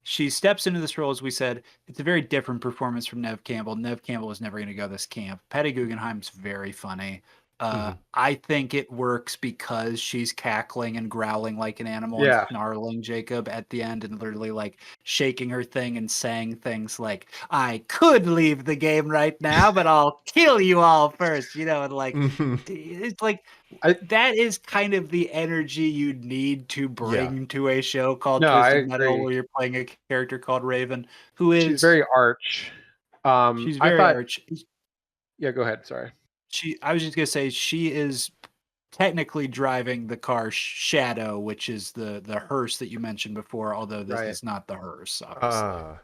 S7: She steps into this role, as we said. It's a very different performance from Nev Campbell. Nev Campbell was never going to go this camp. Patty Guggenheim's very funny. I think it works because she's cackling and growling like an animal and snarling Jacob at the end and literally like shaking her thing and saying things like, "I could leave the game right now, but I'll kill you all first," and like it's like that is kind of the energy you need to bring to a show called Twisted Metal, where you're playing a character called Raven, she's
S9: very arch.
S7: She's very arch.
S9: Yeah, go ahead. Sorry.
S7: I was just gonna say she is technically driving the car Shadow, which is the hearse that you mentioned before, although this is not the hearse, obviously.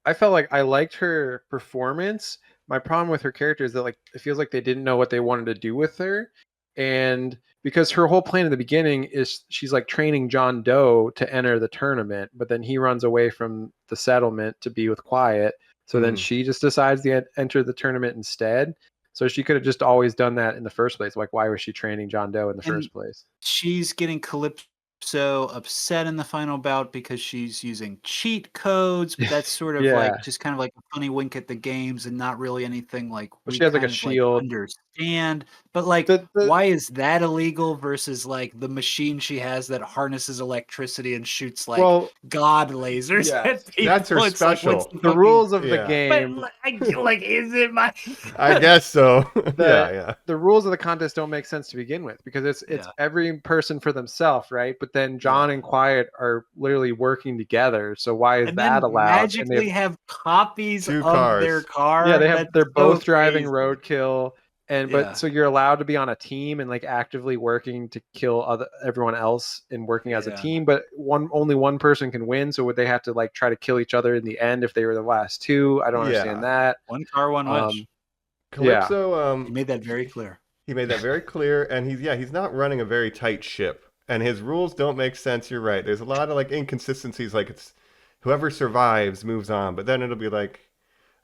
S9: I felt like I liked her performance. My problem with her character is that like it feels like they didn't know what they wanted to do with her. And because her whole plan in the beginning is she's like training John Doe to enter the tournament, but then he runs away from the settlement to be with Quiet. So then she just decides to enter the tournament instead. So she could have just always done that in the first place. Like, why was she training John Doe in the first place?
S7: She's getting Calypso so upset in the final bout because she's using cheat codes, but that's sort of
S9: Yeah.
S7: like just kind of like a funny wink at the games and not really anything like
S9: But
S7: we
S9: she has like
S7: kind
S9: a
S7: of like
S9: shield.
S7: understand. But like, why is that illegal versus like the machine she has that harnesses electricity and shoots like god lasers at people?
S8: That's her
S7: It's like, what's
S8: special.
S9: The rules of the
S8: Yeah.
S9: game.
S7: But like, is it my?
S8: I guess so. Yeah.
S9: The rules of the contest don't make sense to begin with because it's every person for themselves, right? But then John and Quiet are literally working together. So why is
S7: And
S9: that
S7: then
S9: allowed?
S7: magically have copies
S8: Two
S7: of
S8: cars.
S7: their car.
S9: Yeah, they're
S7: That's
S9: both
S7: so
S9: driving
S7: crazy.
S9: roadkill. And but so you're allowed to be on a team and like actively working to kill everyone else and working as a team, but only one person can win. So would they have to like try to kill each other in the end if they were the last two? I don't understand that.
S7: One car, one wish.
S8: Calypso,
S7: he made that very clear.
S8: He made that very clear, and he's not running a very tight ship, and his rules don't make sense. You're right. There's a lot of like inconsistencies. Like it's whoever survives moves on, but then it'll be like,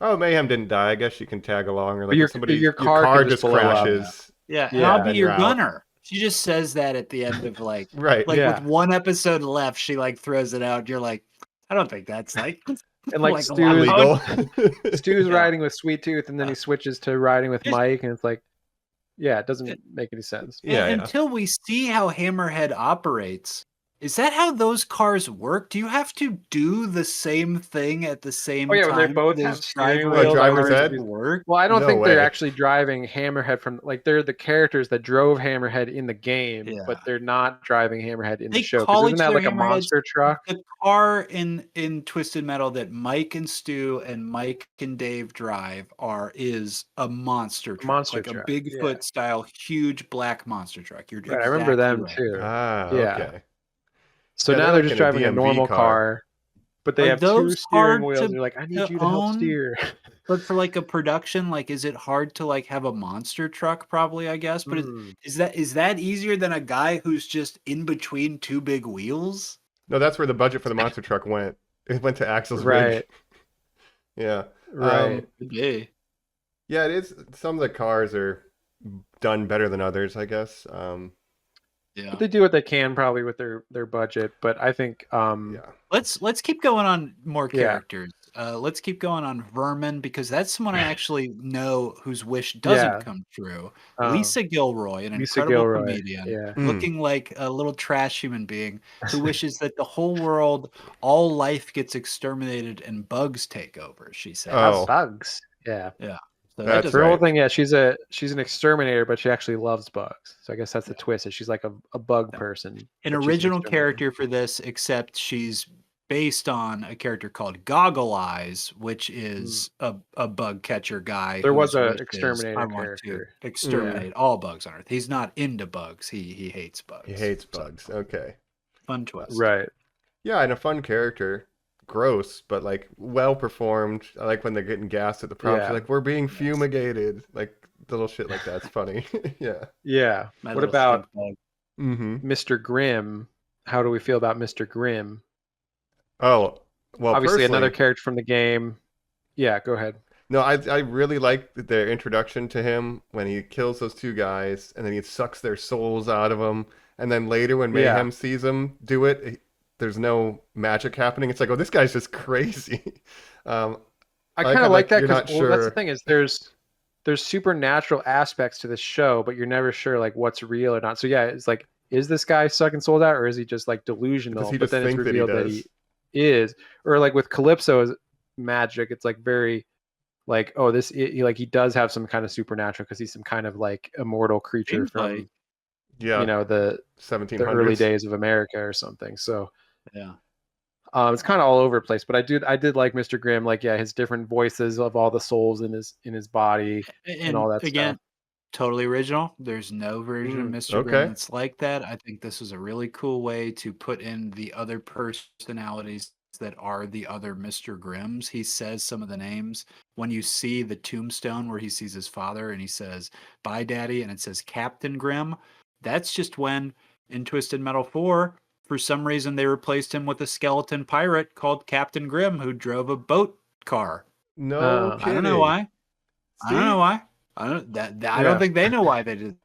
S8: oh, Mayhem didn't die. I guess she can tag along, or like your car just crashes.
S7: Yeah, and I'll be your gunner. She just says that at the end of like, with one episode left, she like throws it out. You're like, I don't think that's like,
S9: and like Stu's riding with Sweet Tooth, and then he switches to riding with Mike, and it's like, it doesn't make any sense.
S7: Until we see how Hammerhead operates. Is that how those cars work? Do you have to do the same thing at the same time?
S9: When they both have steering wheels. Well, I don't think they're actually driving Hammerhead from like they're the characters that drove Hammerhead in the game, but they're not driving Hammerhead in the show. Isn't that like a monster truck?
S7: The car in Twisted Metal that Mike and Stu and Mike and Dave drive is a monster truck. Like a Bigfoot style, huge black monster truck. You're
S9: I remember them too.
S8: Okay.
S9: So now they're just driving a normal car, but they have two steering wheels. They're like, I need you to help steer.
S7: But for like a production, like, is it hard to like have a monster truck? Probably, I guess. But is that easier than a guy who's just in between two big wheels?
S8: No, that's where the budget for the monster truck went. It went to Axel's rig. Yeah.
S9: Right.
S8: Yeah, it is. Some of the cars are done better than others, I guess.
S9: But they do what they can probably with their budget, but I think
S7: let's keep going on more characters. Let's keep going on Vermin because that's someone I actually know whose wish doesn't come true. Lisa Gilroy, an incredible comedian, looking like a little trash human being who wishes that the whole world, all life gets exterminated and bugs take over. She says,
S9: bugs. Yeah.
S7: So
S8: that's
S9: her whole thing. Yeah, she's an exterminator, but she actually loves bugs. So I guess that's the twist. Is she's like a bug person.
S7: An original character for this, except she's based on a character called Goggle Eyes, which is a bug catcher guy.
S9: There was an exterminator character.
S7: To exterminate all bugs on Earth. He's not into bugs. He hates bugs.
S8: He hates bugs. Okay.
S7: Fun twist.
S9: Right.
S8: Yeah, and a fun character. Gross, but like well performed. I like when they're getting gassed at the props. Like we're being fumigated. Like little shit like that's funny.
S9: Yeah. What about Mr. Grimm? How do we feel about Mr. Grimm?
S8: Oh, well,
S9: obviously another character from the game. Yeah, go ahead.
S8: No, I really like their introduction to him when he kills those two guys and then he sucks their souls out of them. And then later when Mayhem sees him do it, there's no magic happening. It's like, oh, this guy's just crazy.
S9: I kind of like that because that's the thing is there's supernatural aspects to this show, but you're never sure like what's real or not. So yeah, it's like, is this guy sucking souls out or is he just like delusional? But then it's revealed that he is. Or like with Calypso's magic, it's like very like, oh, he does have some kind of supernatural because he's some kind of like immortal creature from the 1700s, the early days of America or something. So it's kind of all over the place, but I did like Mr. Grimm, like his different voices of all the souls in his body and all that stuff.
S7: Totally original. There's no version of Mr. Grimm that's like that. I think this is a really cool way to put in the other personalities that are the other Mr. Grimms. He says some of the names. When you see the tombstone where he sees his father and he says, "Bye, Daddy," and it says Captain Grimm, that's just when in Twisted Metal 4, for some reason they replaced him with a skeleton pirate called Captain Grimm who drove a boat car.
S8: No,
S7: I don't know why. I don't know why. I don't think they know why they did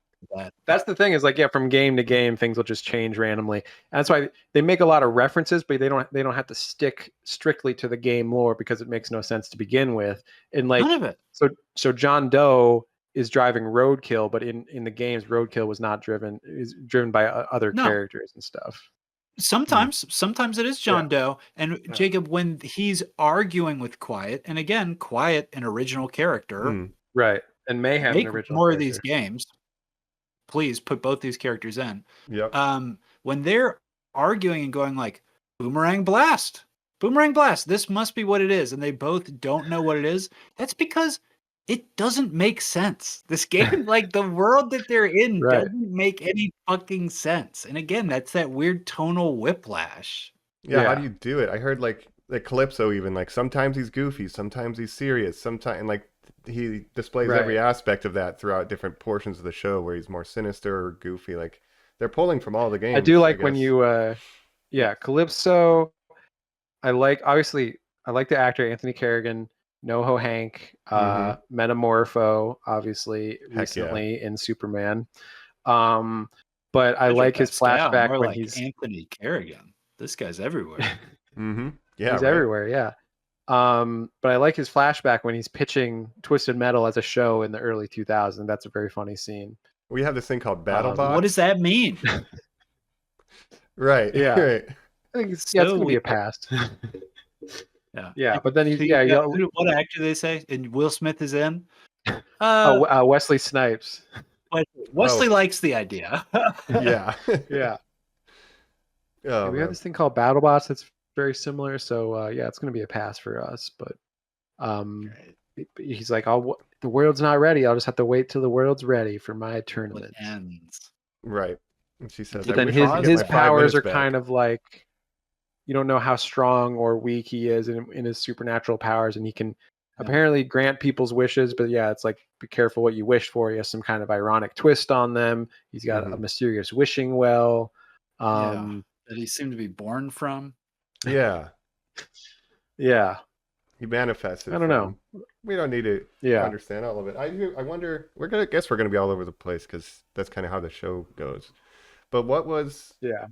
S9: That's the thing is like, yeah, from game to game, things will just change randomly. And that's why they make a lot of references, but they don't have to stick strictly to the game lore because it makes no sense to begin with. And like,
S7: None of it.
S9: So John Doe is driving Roadkill, but in the games, Roadkill was not is driven by other characters and stuff.
S7: Sometimes it is John Doe. And Jacob, when he's arguing with Quiet, and again, Quiet, an original character.
S9: Right. And Mayhem,
S7: make
S9: an original
S7: more
S9: character.
S7: of these games. Please put both these characters in.
S8: Yep.
S7: When they're arguing and going like, Boomerang Blast, this must be what it is. And they both don't know what it is. That's because it doesn't make sense. This game, like the world that they're in doesn't make any fucking sense. And again, that's that weird tonal whiplash.
S8: Yeah, how do you do it? I heard like Calypso even, like sometimes he's goofy, sometimes he's serious, sometimes, and like he displays every aspect of that throughout different portions of the show where he's more sinister or goofy. Like they're pulling from all the games.
S9: I do like when you Calypso, I like the actor Anthony Carrigan, NoHo Hank, Metamorpho, obviously recently in Superman. But I like his flashback when he's
S7: Anthony Carrigan. This guy's everywhere.
S8: Yeah,
S9: he's everywhere. Yeah. But I like his flashback when he's pitching Twisted Metal as a show in the early 2000s. That's a very funny scene.
S8: We have this thing called BattleBots.
S7: What does that mean?
S8: Right.
S9: Yeah.
S8: Right.
S9: I think it's going to be a past. Yeah. But then
S7: what actor they say? And Will Smith is in?
S9: Wesley Snipes.
S7: Wesley likes the idea.
S8: Yeah.
S9: Yeah.
S8: Oh,
S9: we have this thing called BattleBots that's very similar. So it's going to be a pass for us. But he's like, the world's not ready. I'll just have to wait till the world's ready for my tournament.
S7: It ends.
S8: Right. And she says,
S9: but then his powers are kind of like, you don't know how strong or weak he is in his supernatural powers, and he can apparently grant people's wishes. But it's like, be careful what you wish for. He has some kind of ironic twist on them. He's got a mysterious wishing well.
S7: That he seemed to be born from.
S8: Yeah.
S9: Yeah.
S8: He manifested.
S9: I don't know.
S8: We don't need to understand all of it. I wonder. We're gonna be all over the place because that's kind of how the show goes. But what was?
S9: Yeah.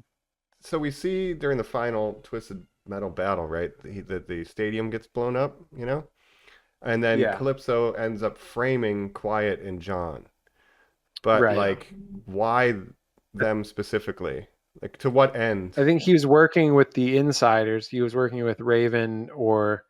S8: So we see during the final Twisted Metal battle, right? The stadium gets blown up, and then Calypso ends up framing Quiet and John. But like, why them specifically? Like, to what end?
S9: I think he was working with the insiders. He was working with Raven or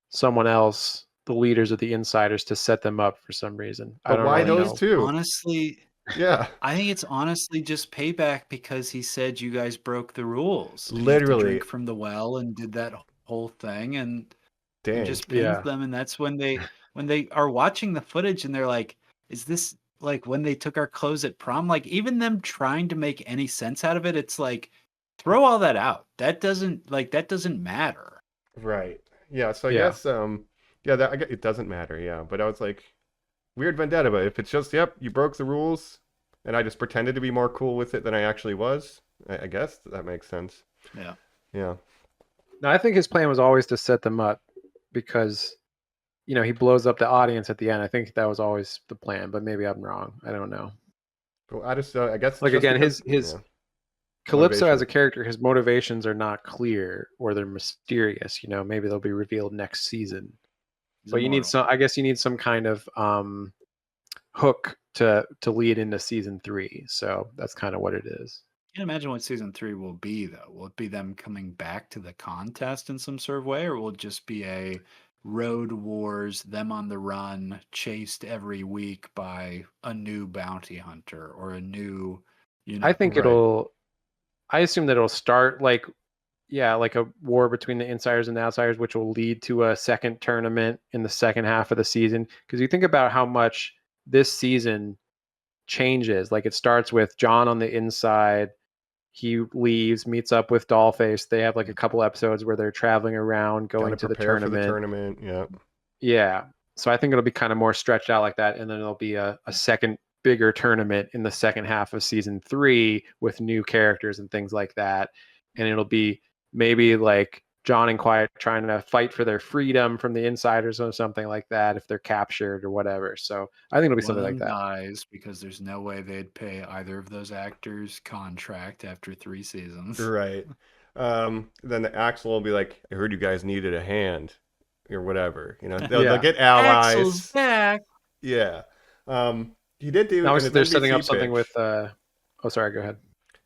S9: someone else, the leaders of the insiders, to set them up for some reason.
S8: But why those two?
S7: Honestly, I think it's honestly just payback because he said you guys broke the rules.
S8: Literally,
S7: drink from the well and did that whole thing, and just pins them. And that's when they are watching the footage and they're like, "Is this like when they took our clothes at prom?" Like even them trying to make any sense out of it, it's like throw all that out. That doesn't matter.
S8: Right. Yeah. So I guess it doesn't matter. Yeah. But I was like, weird vendetta. But if it's just you broke the rules, and I just pretended to be more cool with it than I actually was, I guess that makes sense.
S7: Yeah.
S8: Yeah.
S9: No, I think his plan was always to set them up because, he blows up the audience at the end. I think that was always the plan, but maybe I'm wrong. I don't know.
S8: Well, I guess
S9: like again, his Calypso as a character, his motivations are not clear or they're mysterious. Maybe they'll be revealed next season. But you need some kind of hook to lead into season 3. So that's kind of what it is.
S7: I can't imagine what season 3 will be, though. Will it be them coming back to the contest in some sort of way, or will it just be a road wars, them on the run, chased every week by a new bounty hunter or a new,
S9: I think I assume that it'll start like a war between the insiders and the outsiders, which will lead to a second tournament in the second half of the season. Because you think about how much this season changes. Like it starts with John on the inside. He leaves, meets up with Dollface. They have like a couple episodes where they're traveling around, going to the tournament.
S8: For the tournament. Yeah.
S9: Yeah. So I think it'll be kind of more stretched out like that. And then there'll be a second bigger tournament in the second half of season 3 with new characters and things like that. And it'll be maybe like John and Quiet trying to fight for their freedom from the insiders or something like that if they're captured or whatever. So I think it'll be something like that.
S7: Dies because there's no way they'd pay either of those actors contract after 3 seasons.
S8: Right. Then the Axel will be like, I heard you guys needed a hand or whatever. You know, they'll get allies.
S7: Axel's back.
S8: Yeah. He did do.
S9: Now they're setting up something with. Oh, sorry. Go ahead.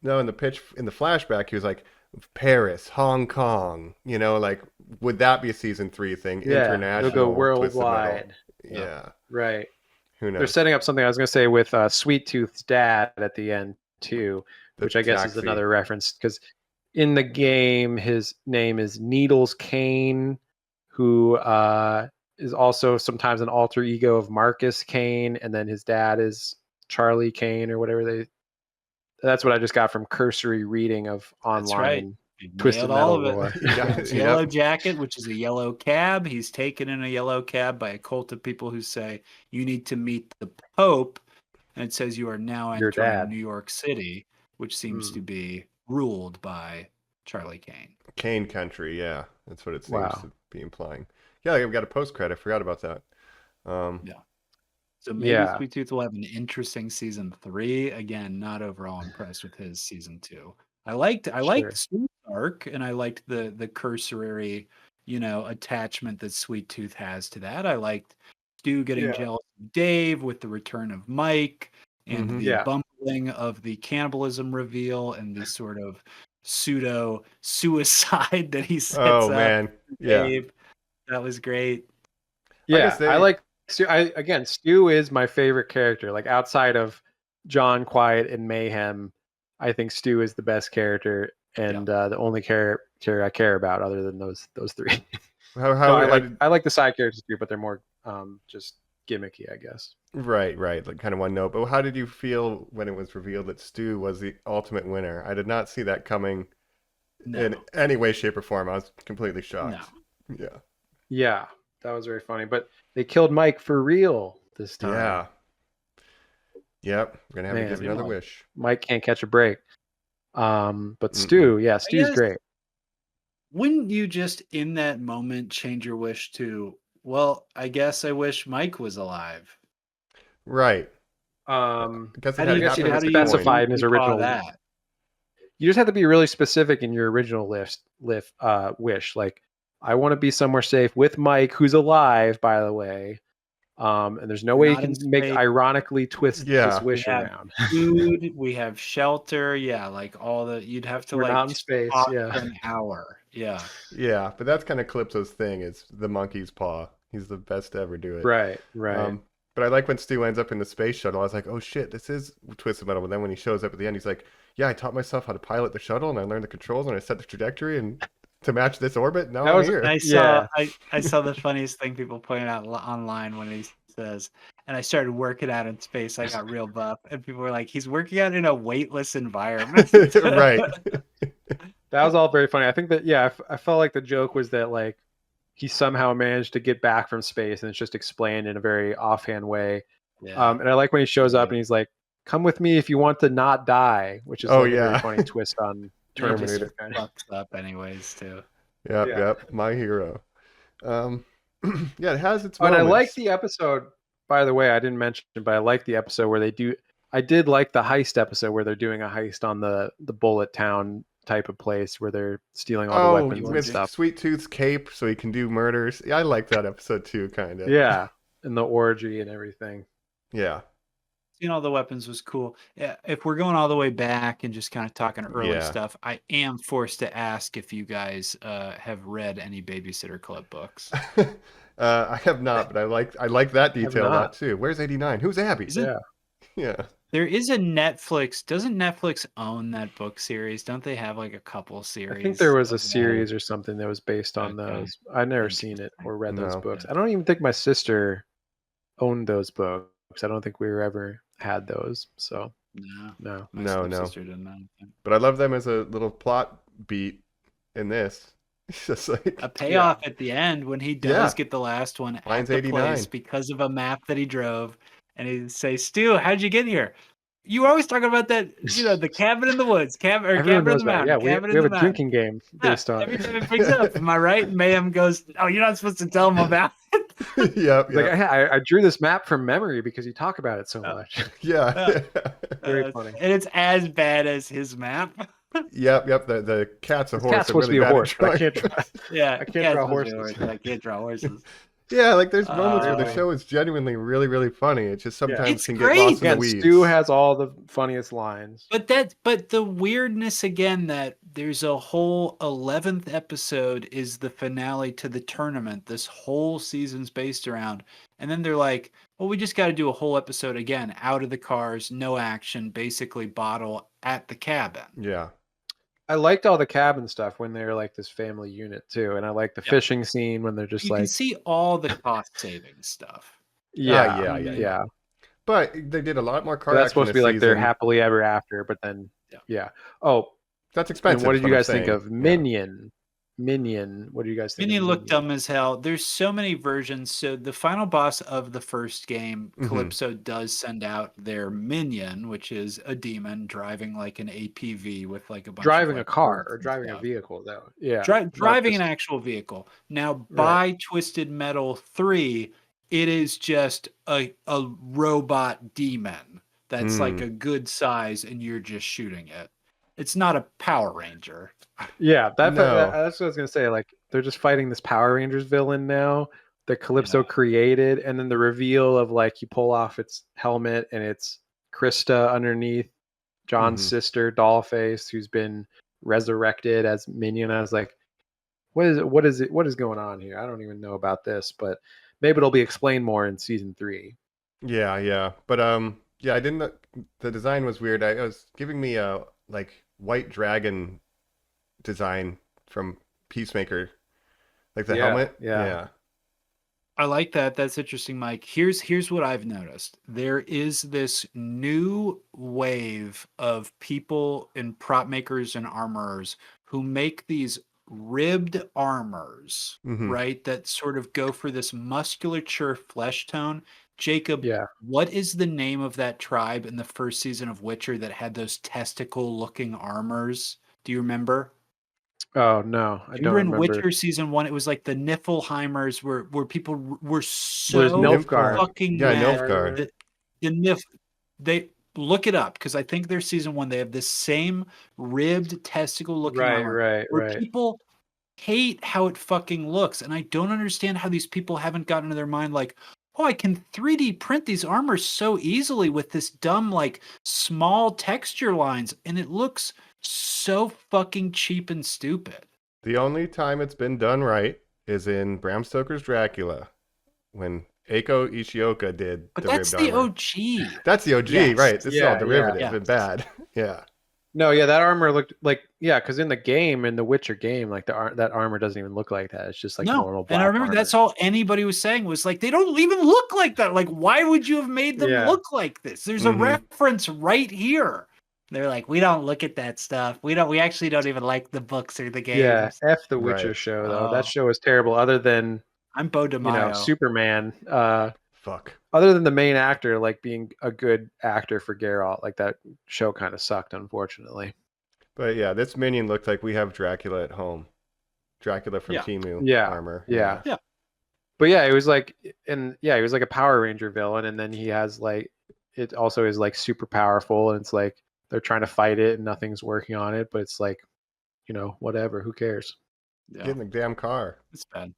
S8: No, in the flashback, he was like, Paris, Hong Kong. You know, like, would that be a season 3 thing?
S9: Yeah,
S8: International.
S9: It'll go worldwide.
S8: Yeah.
S9: Right.
S8: Who knows?
S9: They're setting up something I was going to say with Sweet Tooth's dad at the end too, which I guess is another reference because in the game his name is Needles Kane, who is also sometimes an alter ego of Marcus Kane, and then his dad is Charlie Kane or whatever That's what I just got from cursory reading of online Twisted Metal lore.
S7: Yellow Jacket, which is a yellow cab. He's taken in a yellow cab by a cult of people who say you need to meet the Pope, and it says you are now entering New York City, which seems to be ruled by Charlie Kane.
S8: Kane country, yeah, that's what it seems to be implying. Yeah, we've got a post credit. I forgot about that.
S7: So maybe Sweet Tooth will have an interesting season 3. Again, not overall impressed with his season 2. I liked Stu's arc, and I liked the cursory, attachment that Sweet Tooth has to that. I liked Stu getting jealous of Dave with the return of Mike and the bumbling of the cannibalism reveal and the sort of pseudo suicide that he sets up.
S8: Man,
S7: Dave. That was great.
S9: Yeah, I like Stu. Stu is my favorite character. Like outside of John, Quiet, and Mayhem, I think Stu is the best character and the only character I care about other than those 3. I like the side characters too, but they're more just gimmicky, I guess.
S8: Right. Like kind of one note. But how did you feel when it was revealed that Stu was the ultimate winner? I did not see that coming in any way, shape, or form. I was completely shocked.
S7: No.
S9: Yeah, that was very funny. But they killed Mike for real this time.
S8: Yeah. Yep. We're going to have to give another wish.
S9: Mike can't catch a break. But Stu, Stu's great.
S7: Wouldn't you just in that moment change your wish to, well, I guess I wish Mike was alive?
S8: Right.
S9: Because how do you specify in his original that? You just have to be really specific in your original wish. Like, I want to be somewhere safe with Mike, who's alive, by the way. And there's no way you can ironically twist this wish around.
S7: Food, we have shelter, like all the you'd have to
S9: We're not in space,
S7: for an hour. Yeah.
S8: Yeah, but that's kind of Calypso's thing, is the monkey's paw. He's the best to ever do it.
S9: Right.
S8: But I like when Stu ends up in the space shuttle. I was like, oh shit, this is Twisted Metal. But then when he shows up at the end, he's like, yeah, I taught myself how to pilot the shuttle and I learned the controls and I set the trajectory and to match this orbit. Now I'm here.
S7: I saw the funniest thing people pointed out online when he says, and I started working out in space. I got real buff, and people were like, he's working out in a weightless environment.
S8: Right.
S9: That was all very funny. I think that I felt like the joke was that like he somehow managed to get back from space, and it's just explained in a very offhand way. Yeah. And I like when he shows up and he's like, "Come with me if you want to not die," which is a very funny twist on Terminator.
S7: Fucks up anyways too.
S8: Yep. My hero. It has its moments.
S9: And I like the episode, by the way, I didn't mention it, but I like the episode where I did like the heist episode where they're doing a heist on the Bullet Town type of place where they're stealing all the weapons and stuff.
S8: Sweet Tooth's cape so he can do murders. Yeah, I like that episode too, kind of.
S9: Yeah, and the orgy and everything.
S8: Yeah.
S7: Seeing all the weapons was cool. If we're going all the way back and just kind of talking early stuff, I am forced to ask if you guys have read any Babysitter Club books.
S8: I have not, but I like that detail a lot too. Where's 89? Who's Abby? Yeah.
S7: There is a Netflix. Doesn't Netflix own that book series? Don't they have like a couple series?
S9: I think there was a series or something that was based on those. I've never seen it or read those books. I don't even think my sister owned those books. I don't think we ever had those. So no.
S7: Sister didn't know.
S8: But I love them as a little plot beat in this. It's just like
S7: a payoff at the end when he does get the last one at the
S8: 89.
S7: place because of a map that he drove. And he'd say, Stu, how'd you get here? You were always talking about that, the cabin in the woods, cabin
S9: Everyone
S7: in
S9: knows
S7: the
S9: that.
S7: mountain,
S9: Yeah, we
S7: cabin in
S9: have
S7: the
S9: a
S7: mountain.
S9: drinking game based on
S7: Every
S9: it.
S7: time it brings it up, am I right? And Mayhem goes, "Oh, you're not supposed to tell him about it."
S8: Yep.
S9: Like I drew this map from memory because you talk about it so much.
S8: Yeah.
S9: Very funny.
S7: And it's as bad as his map.
S8: Yep. The cat's a horse.
S9: Cat's supposed to be a horse, but I can't draw.
S7: Yeah,
S9: I can't draw horses.
S7: I can't draw horses.
S8: Yeah, like there's moments where the
S9: funny.
S8: show is genuinely really, really funny. It just sometimes
S7: It's
S8: can
S7: great.
S8: get lost in
S9: Again,
S8: the weeds.
S9: Stu has all the funniest lines.
S7: But the weirdness again that there's a whole 11th episode is the finale to the tournament. This whole season's based around, and then they're like, "Well, we just got to do a whole episode again, out of the cars, no action, basically bottle at the cabin."
S8: Yeah.
S9: I liked all the cabin stuff when they're like this family unit too, and I like the fishing scene when they're just
S7: You
S9: like
S7: can see all the cost saving stuff.
S9: yeah.
S8: But they did a lot more car
S9: But that's
S8: action
S9: supposed to be
S8: this
S9: like their
S8: season.
S9: happily ever after, but then
S7: Yeah.
S9: Oh,
S8: That's
S9: and
S8: expensive.
S9: what did
S8: is
S9: you
S8: I'm
S9: guys think
S8: saying.
S9: of Minion? What do you guys think?
S7: Minion
S9: of
S7: looked dumb as hell. There's so many versions. So the final boss of the first game,
S8: Mhm.
S7: Calypso does send out their minion, which is a demon driving like an APV with like a bunch
S9: Driving
S7: of
S9: a
S7: like
S9: car
S7: birds
S9: or
S7: and
S9: driving a
S7: stuff.
S9: vehicle though. Yeah.
S7: Driving
S9: just-
S7: an actual vehicle. Now
S9: Right.
S7: by Twisted Metal 3, it is just a robot demon that's like a good size and you're just shooting it. It's not a Power Ranger.
S9: Yeah,
S8: No.
S9: that's what I was gonna say. Like they're just fighting this Power Rangers villain now that Calypso created, and then the reveal of like you pull off its helmet and it's Krista underneath, John's
S8: Mhm.
S9: sister, Dollface, who's been resurrected as Minion. I was like, what is going on here? I don't even know about this, but maybe it'll be explained more in season 3.
S8: Yeah. But yeah, I didn't. The design was weird. It was giving me a like white dragon design from Peacemaker, like the helmet.
S9: Yeah.
S7: I like that. That's interesting, Mike. Here's what I've noticed. There is this new wave of people and prop makers and armorers who make these ribbed armors,
S8: Mhm.
S7: right? That sort of go for this musculature flesh tone. Jacob,
S9: Yeah.
S7: what is the name of that tribe in the first season of Witcher that had those testicle-looking armors? Do you remember?
S9: Oh no, I don't
S7: Remember in
S9: remember.
S7: Witcher season 1, it was like the Niflheimers where people were so
S9: There's Nilfgaard.
S7: fucking
S8: Yeah,
S7: mad.
S8: Nilfgaard.
S7: They look it up because I think their season 1 they have this same ribbed testicle looking armor where
S9: Right.
S7: people hate how it fucking looks, and I don't understand how these people haven't gotten to their mind like, oh, I can 3D print these armors so easily with this dumb like small texture lines, and it looks so fucking cheap and stupid.
S8: The only time it's been done right is in Bram Stoker's Dracula, when Eiko Ishioka did
S7: But
S8: the
S7: that's
S8: ribbed
S7: the
S8: armor.
S7: OG.
S8: That's the OG,
S7: Yes.
S8: right? This is all
S9: Yeah,
S8: derivative
S7: yeah.
S8: and bad. Yeah.
S9: No, yeah, that armor looked like because in the Witcher game, like that armor doesn't even look like that. It's just like normal black
S7: and I remember
S9: armor.
S7: that's all anybody was saying was like, they don't even look like that. Like, why would you have made them
S9: Yeah.
S7: look like this? There's a reference right here. They're like, we don't look at that stuff. We actually don't even like the books or the games.
S9: Yeah, F the Witcher
S8: Right.
S9: show though.
S7: Oh.
S9: That show is terrible. Other than
S7: I'm Bo DeMaio.
S9: Superman.
S8: Fuck.
S9: Other than the main actor like being a good actor for Geralt, like that show kind of sucked, unfortunately.
S8: But yeah, this minion looked like we have Dracula at home. Dracula from Timu armor.
S9: Yeah. But yeah, it was like, he was like a Power Ranger villain, and then he has like, it also is like super powerful, and it's like they're trying to fight it and nothing's working on it, but it's like, whatever, who cares?
S7: Yeah,
S8: Get in the damn car.
S7: it's bad.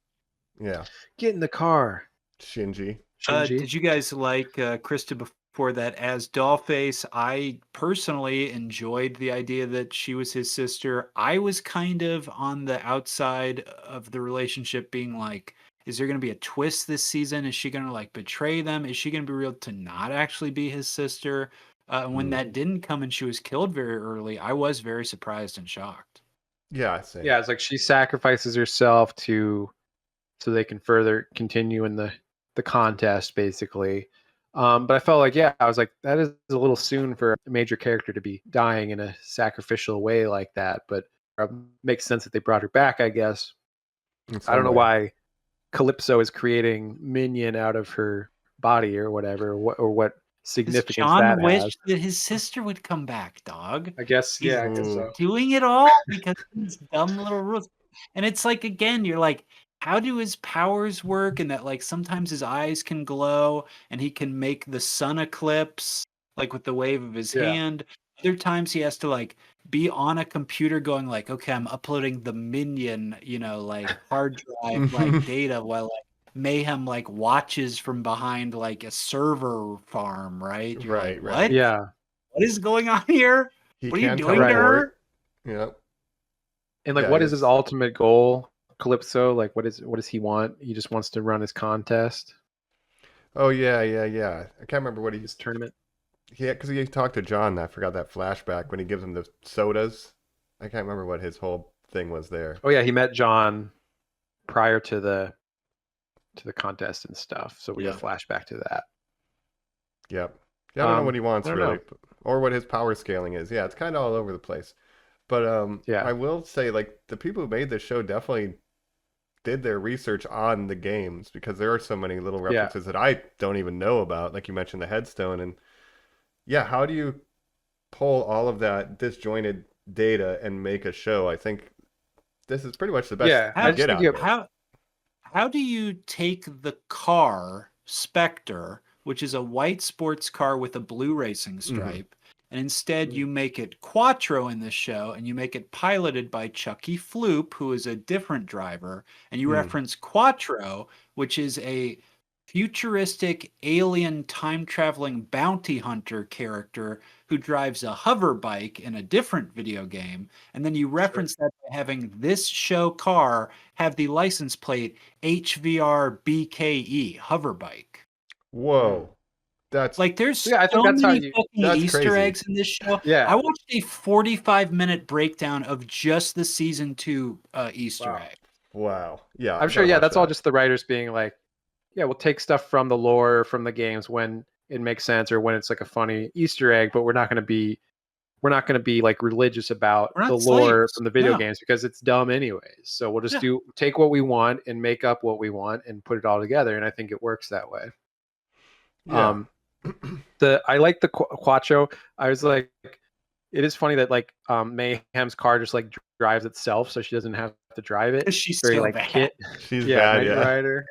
S8: Yeah.
S9: Get in the car.
S8: Shinji.
S9: Shinji.
S7: Did you guys like Krista before that as Dollface? I personally enjoyed the idea that she was his sister. I was kind of on the outside of the relationship being like, is there going to be a twist this season? Is she going to like betray them? Is she going to be real to not actually be his sister? When that didn't come and she was killed very early, I was very surprised and shocked.
S8: Yeah, same.
S9: Yeah, it's like she sacrifices herself so they can further continue in the contest, basically. But I felt like, I was like, that is a little soon for a major character to be dying in a sacrificial way like that. But it makes sense that they brought her back, I guess. I don't know why Calypso is creating Minion out of her body or whatever, or what significance
S7: John
S9: that has.
S7: wished that his sister would come back, dog.
S9: I guess,
S7: He's
S9: yeah, I guess so.
S7: doing it all because of these dumb little rules. And it's like, again, you're like, how do his powers work? And that, like, sometimes his eyes can glow and he can make the sun eclipse, like with the wave of his hand. Other times he has to, like, be on a computer going, like, okay, I'm uploading the Minion, like, hard drive, like, data while, like, Mayhem, like, watches from behind, like, a server farm, right? You're
S8: Right,
S7: like,
S8: right.
S7: what?
S9: Yeah.
S7: What is going on here?
S8: He
S7: What are you
S8: can
S7: doing to her?
S8: teleport. Yep.
S9: And like,
S8: Yeah,
S9: what
S8: he
S9: is his
S8: is.
S9: ultimate goal, Calypso? Like, what does he want? He just wants to run his contest,
S8: Oh yeah. I can't remember what
S9: his tournament.
S8: Yeah, because he talked to John. I forgot that flashback when he gives him the sodas. I can't remember what his whole thing was there.
S9: Oh yeah, he met John prior to the contest and stuff. So we got a flashback to that.
S8: Yep. Yeah, I don't know what he wants really,
S9: know.
S8: or what his power scaling is. Yeah, it's kind of all over the place. But
S9: Yeah.
S8: I will say, like, the people who made this show definitely did their research on the games, because there are so many little references that I don't even know about. Like you mentioned the headstone, and yeah, how do you pull all of that disjointed data and make a show? I think this is pretty much the best
S9: Yeah,
S8: you get out of it.
S7: How do you take the car Spectre, which is a white sports car with a blue racing stripe, and instead you make it Quattro in this show, and you make it piloted by Chucky Floop, who is a different driver, and you reference Quattro, which is a futuristic alien time-traveling bounty hunter character who drives a hover bike in a different video game, and then you reference that by having this show car have the license plate HVR BKE hover bike.
S8: Whoa. That's
S7: Like, there's
S9: I think
S7: so
S9: that's how
S7: many
S9: you.
S7: fucking
S8: that's
S7: Easter
S8: crazy.
S7: eggs in this show.
S9: Yeah.
S7: I watched a 45-minute breakdown of just the season 2 Easter egg.
S8: Wow. Yeah,
S9: I'm
S8: I
S9: sure.
S8: gotta
S9: Yeah,
S8: watch
S9: that's all
S8: that.
S9: just the writers being like, yeah, we'll take stuff from the lore, from the games when it makes sense, or when it's like a funny Easter egg, but we're not going to be like religious about
S7: We're not
S9: the lore
S7: slaves.
S9: from the video
S7: No.
S9: games because it's dumb anyways. So we'll just
S7: Yeah.
S9: take what we want and make up what we want and put it all together, and I think it works that way.
S8: Yeah.
S9: I like the Quattro. I was like, it is funny that like Mayhem's car just like drives itself, so she doesn't have to drive it.
S7: She's
S9: Very
S7: so
S9: like
S7: bad.
S9: Kit.
S8: She's
S9: Yeah,
S8: bad,
S9: Knight
S8: yeah.
S9: Rider.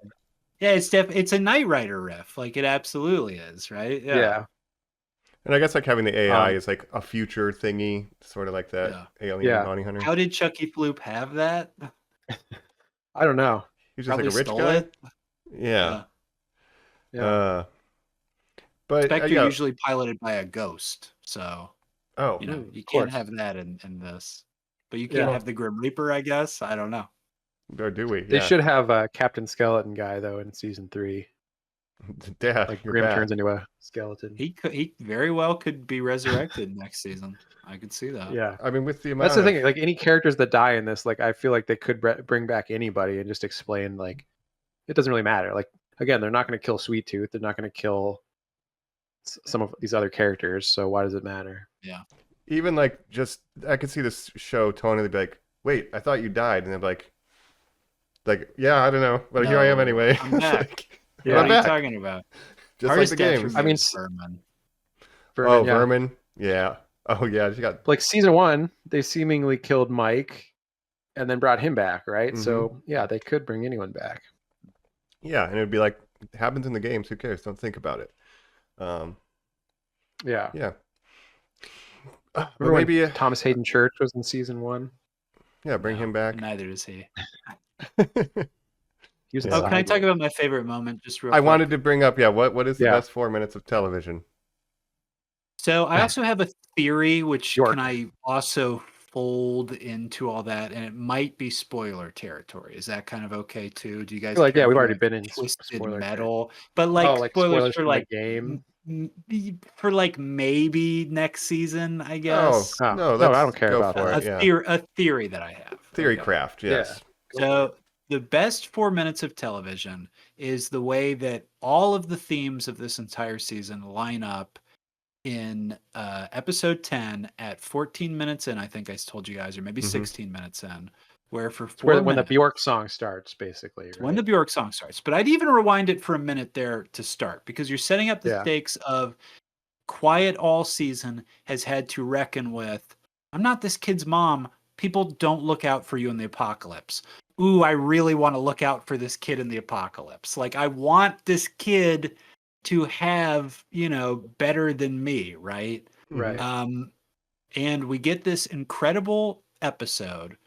S7: Yeah, it's a Knight Rider riff. Like, it absolutely is, right?
S9: Yeah.
S8: And I guess like having the AI is like a future thingy, sort of like that alien bounty hunter.
S7: How did Chucky Floop have that?
S9: I don't know.
S8: He's just
S7: Probably
S8: like a rich
S7: stole
S8: guy.
S7: it.
S8: Yeah.
S9: Yeah.
S8: But
S7: Spectre usually piloted by a ghost, so you can't have that in this. But you can't have the Grim Reaper, I guess. I don't know.
S8: Or do we?
S9: They should have a Captain Skeleton guy though in season 3.
S8: Dad,
S9: Like
S8: you're
S9: Grim
S8: back.
S9: turns into a skeleton.
S7: He very well could be resurrected next season. I could see that.
S9: Yeah.
S8: I mean, with the amount
S9: That's the thing. Like any characters that die in this, like I feel like they could bring back anybody and just explain like it doesn't really matter. Like again, they're not going to kill Sweet Tooth. They're not going to kill some of these other characters. So why does it matter?
S7: Yeah.
S8: Even like just I could see this show totally be like, wait, I thought you died, and they're like, yeah, I don't know, but here I am anyway.
S7: I'm back.
S8: Yeah,
S7: What
S8: I'm
S7: are you
S8: back.
S7: talking about?
S8: Just
S7: Hardest
S8: like the
S7: death
S8: games.
S7: for
S9: I mean,
S7: Vermin.
S9: Vermin, yeah.
S8: Vermin. Yeah. Oh yeah, she got
S9: Like season 1, they seemingly killed Mike and then brought him back, right? So yeah, they could bring anyone back.
S8: Yeah, and it would be like it happens in the games. Who cares? Don't think about it.
S9: Yeah.
S8: Yeah.
S9: Remember
S8: maybe
S9: when Thomas Hayden Church was in season 1?
S8: Yeah, bring him back.
S7: Neither does he.
S9: He was
S8: Yeah.
S7: Oh, can I talk about my favorite moment just real
S8: I
S7: quick?
S8: wanted to bring up, what is the best 4 minutes of television?
S7: So I also have a theory, which
S9: York.
S7: can I also fold into all that, and it might be spoiler territory. Is that kind of okay too? Do you guys
S9: Like,
S7: care
S9: yeah, we've
S7: for,
S9: already
S7: like,
S9: been in
S7: Twisted
S9: spoiler
S7: Metal, but like,
S9: like
S7: spoilers for
S9: from
S7: like
S9: the game.
S7: for like maybe next season, I
S8: Oh,
S7: guess.
S9: Oh,
S8: no,
S9: no, I
S8: let's
S9: don't care
S8: go
S9: about
S8: for
S9: that.
S8: it. Yeah.
S7: A theory that I have.
S8: Theory
S7: Okay.
S8: craft, yes.
S7: So the best 4 minutes of television is the way that all of the themes of this entire season line up in episode 10 at 14 minutes in. I think I told you guys, or maybe 16 minutes in, where for 4 minutes,
S9: When the Bjork song starts, basically. Right?
S7: when the Bjork song starts. But I'd even rewind it for a minute there to start, because you're setting up the
S9: Yeah.
S7: stakes of Quiet all season has had to reckon with, I'm not this kid's mom. People don't look out for you in the apocalypse. Ooh, I really want to look out for this kid in the apocalypse. Like, I want this kid to have, better than me, right?
S9: Right.
S7: And we get this incredible episode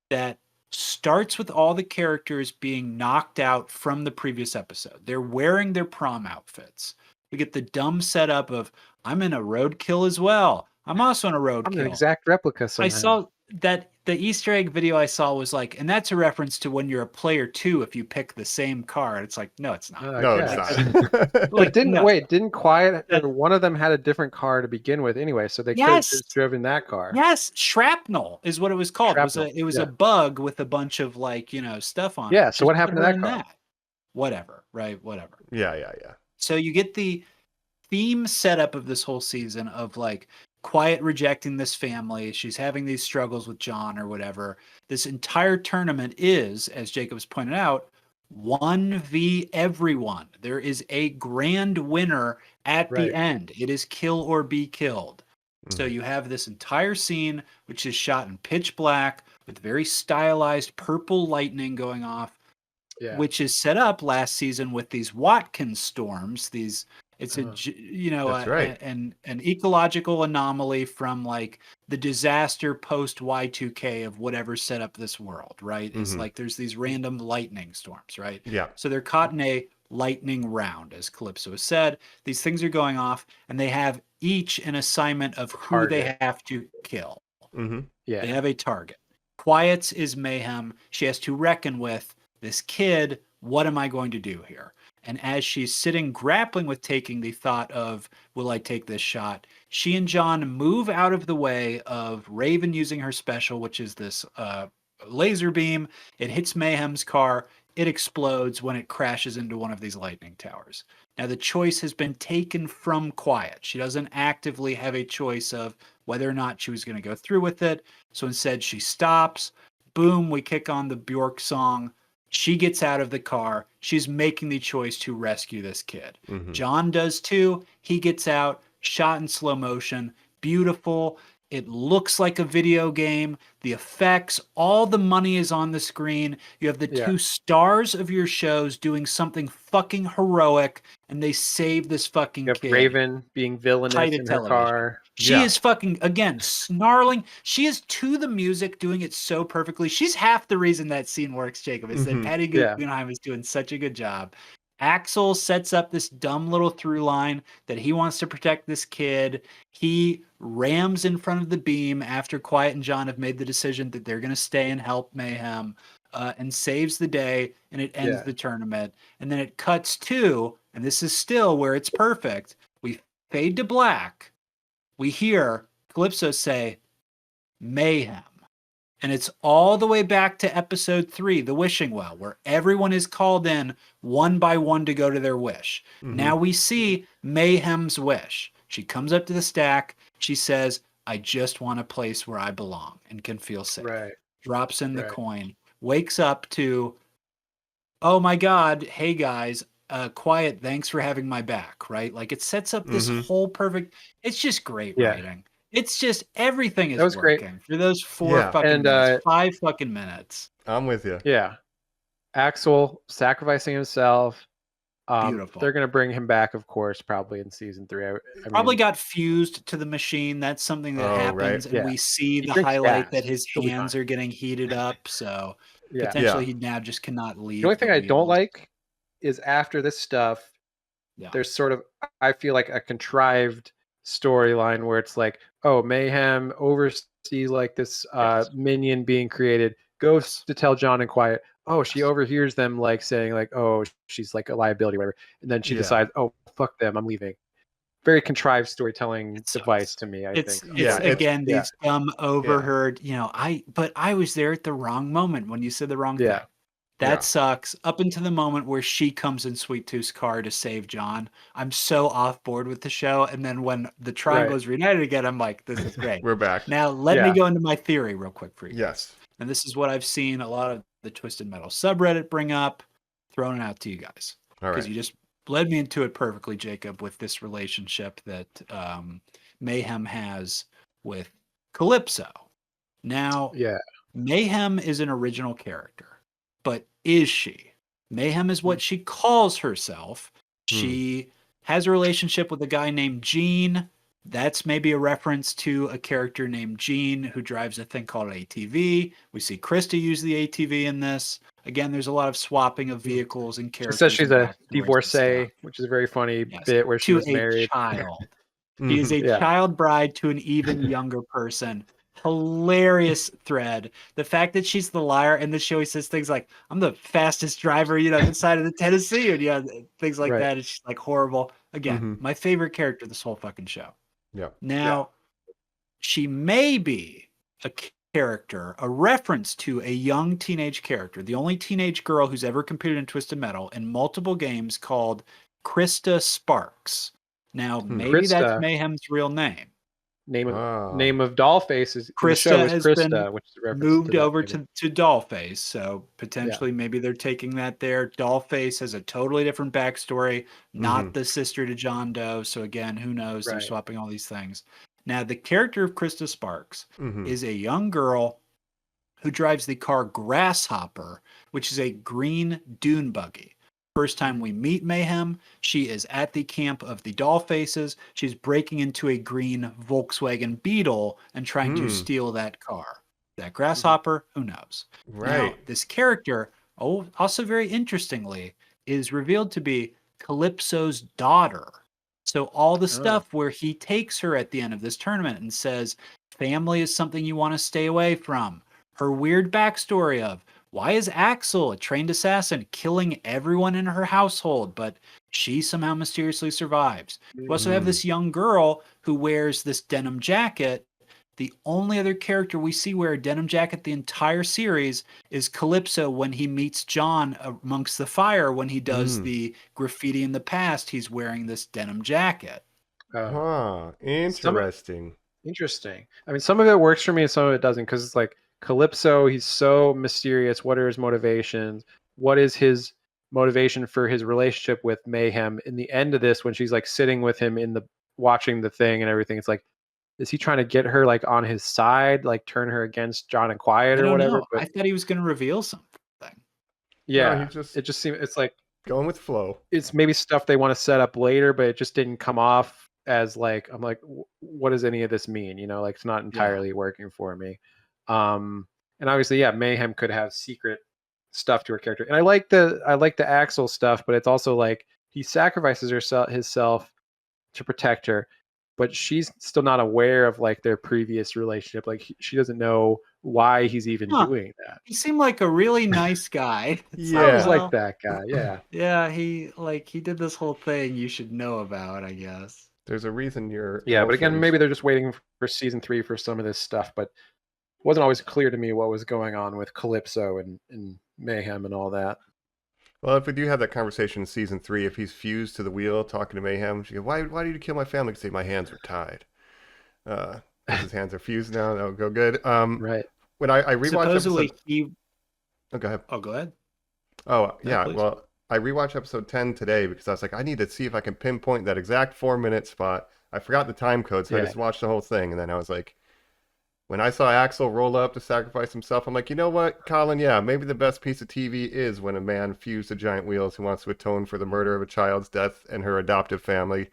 S7: that starts with all the characters being knocked out from the previous episode. They're wearing their prom outfits. We get the dumb setup of, I'm in a roadkill as well. I'm also in a roadkill.
S9: I'm an exact replica somehow.
S7: I saw that the Easter egg video I saw was like, and that's a reference to when you're a player 2 if you pick the same card. It's like, no, it's not.
S8: No, it's not.
S9: Like, didn't Quiet, one of them had a different car to begin with anyway, so they could have just driven that car.
S7: Yes, shrapnel is what it was called. It was a bug with a bunch of stuff on it.
S9: Yeah, so what happened to that car?
S7: Whatever, right? Whatever.
S8: Yeah.
S7: So you get the theme setup of this whole season of like Quiet rejecting this family. She's having these struggles with John or whatever. This entire tournament is, as Jacob's pointed out, 1v everyone. There is a grand winner at the end. It is kill or be killed. So you have this entire scene, which is shot in pitch black with very stylized purple lightning going off, which is set up last season with these Watkins storms. It's an ecological anomaly from like the disaster post Y2K of whatever set up this world, right? It's like there's these random lightning storms, right?
S8: Yeah.
S7: So they're caught in a lightning round, as Calypso has said. These things are going off, and they have each an assignment of who they have to kill. They have a target. Quiet's is Mayhem. She has to reckon with this kid. What am I going to do here? And as she's sitting grappling with taking the thought of, will I take this shot? She and John move out of the way of Raven using her special, which is this laser beam. It hits Mayhem's car. It explodes when it crashes into one of these lightning towers. Now, the choice has been taken from Quiet. She doesn't actively have a choice of whether or not she was going to go through with it. So instead, she stops. Boom, we kick on the Bjork song. She gets out of the car. She's making the choice to rescue this kid. John does too. He gets out, shot in slow motion. Beautiful. It looks like a video game. The effects, all the money is on the screen. You have the two stars of your shows doing something fucking heroic, and they save this fucking kid.
S9: Raven being villainous in her car.
S7: She is fucking, again, snarling. She is to the music, doing it so perfectly. She's half the reason that scene works, Jacob. Is that Patty Guggenheim is doing such a good job. Axel sets up this dumb little through line that he wants to protect this kid. He rams in front of the beam after Quiet and John have made the decision that they're going to stay and help Mayhem, and saves the day, and it ends the tournament. And then it cuts to, and this is still where it's perfect, we fade to black. We hear Calypso say, Mayhem. And it's all the way back to episode 3, The Wishing Well, where everyone is called in one by one to go to their wish. Now we see Mayhem's wish. She comes up to the stack. She says, I just want a place where I belong and can feel safe. Drops in the coin. Wakes up to, oh my God, hey guys, Quiet, thanks for having my back, right? Like, it sets up this whole perfect, it's just great writing. It's just, everything is working great. For those 4 fucking minutes, 5 fucking minutes.
S8: I'm with you.
S9: Yeah. Axel sacrificing himself.
S7: Beautiful.
S9: They're going to bring him back, of course, probably in season 3. I
S7: probably got fused to the machine. That's something that happens. And we see the highlight that his hands are getting heated up. So potentially he now just cannot leave.
S9: The only thing I don't like is after this stuff, there's sort of, I feel like, a contrived storyline where it's like, oh, Mayhem oversees like this minion being created, goes to tell John and Quiet. Oh, she overhears them like saying like, oh, she's like a liability, whatever. And then she decides, oh, fuck them, I'm leaving. Very contrived storytelling device to me, I think.
S7: It's again, these dumb overheard, but I was there at the wrong moment when you said the wrong thing. That sucks. Up until the moment where she comes in Sweet Tooth's car to save John, I'm so off board with the show. And then when the triangle is reunited again, I'm like, this is great.
S8: We're back.
S7: Now, let me go into my theory real quick for you.
S8: Yes.
S7: And this is what I've seen a lot of the Twisted Metal subreddit bring up, throwing it out to you guys.
S8: All right.
S7: Because led me into it perfectly, Jacob, with this relationship that Mayhem has with Calypso. Now,
S9: Yeah.
S7: Mayhem is an original character, but is she? Mayhem is what she calls herself. She has a relationship with a guy named Gene. That's maybe a reference to a character named Gene who drives a thing called an ATV. We see Krista use the ATV in this. Again, there's a lot of swapping of vehicles and
S9: She
S7: characters.
S9: says she's
S7: and
S9: a divorcee, which is a very funny bit where she
S7: to
S9: was married.
S7: Child. She is a child bride to an even younger person. Hilarious thread. The fact that she's the liar and that she always says things like, I'm the fastest driver, this side of the Tennessee, and things like that. It's just like horrible. Again, my favorite character this whole fucking show.
S8: Yeah.
S7: Now, she may be a character, a reference to a young teenage character, the only teenage girl who's ever competed in Twisted Metal in multiple games, called Krista Sparks. Now, maybe
S9: Krista.
S7: that's Mayhem's real name.
S9: Name of Dollface is
S7: Krista has
S9: Krista,
S7: been
S9: which is a reference
S7: moved
S9: to
S7: over to Dollface, so potentially maybe they're taking that there. Dollface has a totally different backstory, not the sister to John Doe. So again, who knows? They're swapping all these things. Now, the character of Krista Sparks is a young girl who drives the car Grasshopper, which is a green dune buggy. First time we meet Mayhem, she is at the camp of the Dollfaces. She's breaking into a green Volkswagen Beetle and trying to steal that car. That Grasshopper, who knows?
S8: Right.
S7: Now, this character, also very interestingly, is revealed to be Calypso's daughter. So all the stuff where he takes her at the end of this tournament and says, family is something you want to stay away from. Her weird backstory of, why is Axel, a trained assassin, killing everyone in her household, but she somehow mysteriously survives? We also have this young girl who wears this denim jacket. The only other character we see wear a denim jacket the entire series is Calypso when he meets John amongst the fire. When he does the graffiti in the past, he's wearing this denim jacket.
S8: Interesting.
S9: Interesting. I mean, some of it works for me and some of it doesn't, because it's like, Calypso, he's so mysterious. What are his motivations? What is his motivation for his relationship with Mayhem? In the end of this, when she's like sitting with him watching the thing and everything, it's like, is he trying to get her like on his side, like turn her against John and Quiet or whatever?
S7: But I thought he was going to reveal something.
S9: Yeah, it just seemed, it's like
S8: going with flow.
S9: It's maybe stuff they want to set up later, but it just didn't come off as like, I'm like, what does any of this mean? Like it's not entirely working for me. And obviously, Mayhem could have secret stuff to her character, and I like the Axel stuff, but it's also like he sacrifices himself to protect her, but she's still not aware of like their previous relationship. Like she doesn't know why he's even doing that.
S7: He seemed like a really nice guy.
S9: I was like that guy. Yeah.
S7: He did this whole thing you should know about, I guess.
S8: There's a reason you're.
S9: Yeah, but again, maybe they're just waiting for season 3 for some of this stuff, but it wasn't always clear to me what was going on with Calypso and Mayhem and all that.
S8: Well, if we do have that conversation in season 3, if he's fused to the wheel talking to Mayhem, she goes, why did you kill my family? Because my hands are tied. His hands are fused now. That'll go good.
S9: Right.
S8: When I rewatched
S7: supposedly
S8: episode... go ahead.
S7: Oh, go ahead.
S8: Oh, yeah. Please. Well, I rewatched episode 10 today because I was like, I need to see if I can pinpoint that exact 4-minute spot. I forgot the time code, so I just watched the whole thing. And then I was like, when I saw Axel roll up to sacrifice himself, I'm like, you know what, Colin? Yeah, maybe the best piece of TV is when a man fused to giant wheels who wants to atone for the murder of a child's death and her adoptive family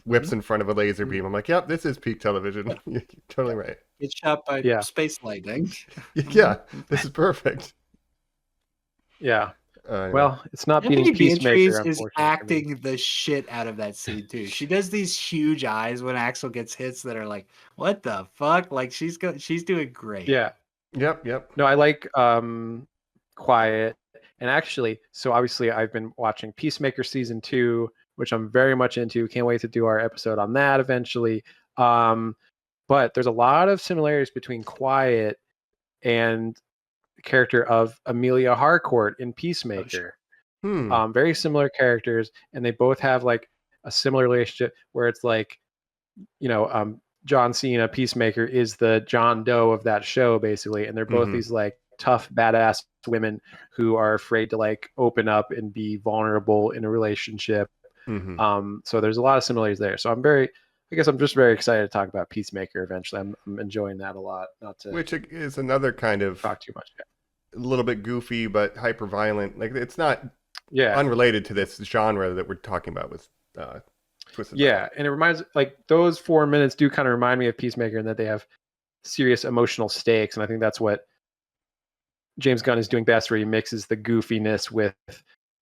S8: whips in front of a laser beam. I'm like, yep, this is peak television. You're totally right.
S7: It's shot by space lightning.
S8: Yeah, this is perfect.
S9: Yeah. Well, it's not beating Peacemaker.
S7: Is acting the shit out of that scene too. She does these huge eyes when Axel gets hits that are like, "What the fuck?" Like she's doing great.
S9: Yeah.
S8: Yep.
S9: No, I like Quiet, and actually, so obviously I've been watching Peacemaker season 2, which I'm very much into. Can't wait to do our episode on that eventually. But there's a lot of similarities between Quiet and character of Amelia Harcourt in Peacemaker. Very similar characters, and they both have like a similar relationship where it's like, John Cena, Peacemaker, is the John Doe of that show basically, and they're both these like tough, badass women who are afraid to like open up and be vulnerable in a relationship. So there's a lot of similarities there. So I guess I'm just very excited to talk about Peacemaker eventually. I'm enjoying that a lot. Not to
S8: Which is another kind of
S9: talk too much.
S8: A little bit goofy, but hyper violent. Like it's not
S9: Yeah.
S8: unrelated to this genre that we're talking about with Twisted Metal.
S9: And it reminds, like, those 4 minutes do kind of remind me of Peacemaker in that they have serious emotional stakes, and I think that's what James Gunn is doing best, where he mixes the goofiness with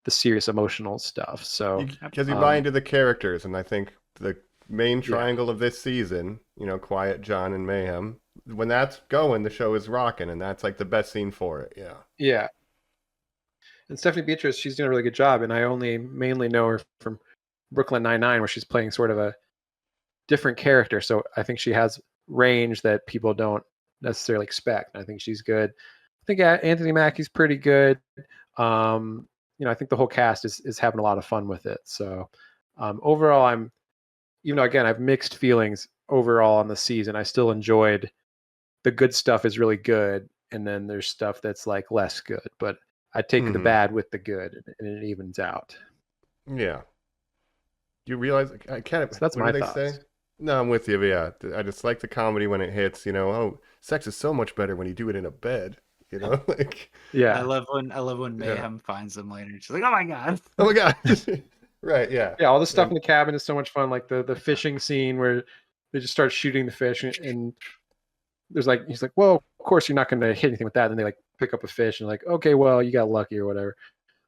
S9: the serious emotional stuff. So
S8: because you buy into the characters, and I think the main triangle of this season, Quiet, John, and Mayhem, when that's going, the show is rocking, and that's like the best scene for it.
S9: Yeah. And Stephanie Beatriz, she's doing a really good job, and I only mainly know her from Brooklyn Nine-Nine, where she's playing sort of a different character. So I think she has range that people don't necessarily expect. I think she's good. I think Anthony Mackie's pretty good. I think the whole cast is having a lot of fun with it. So overall, I have mixed feelings overall on the season. I still enjoyed the good stuff is really good, and then there's stuff that's like less good. But I take the bad with the good, and it evens out.
S8: Yeah. You realize I can't.
S9: So that's
S8: what
S9: my
S8: do they
S9: thoughts.
S8: say? No, I'm with you. But yeah, I just like the comedy when it hits. Sex is so much better when you do it in a bed. Like
S9: yeah.
S7: I love when Mayhem finds them later. She's like, oh my god.
S8: Oh my god. Right. Yeah.
S9: Yeah. All the stuff in the cabin is so much fun. Like the fishing scene where they just start shooting the fish, and he's like, well, of course you're not going to hit anything with that. And they like pick up a fish and like, okay, well, you got lucky or whatever.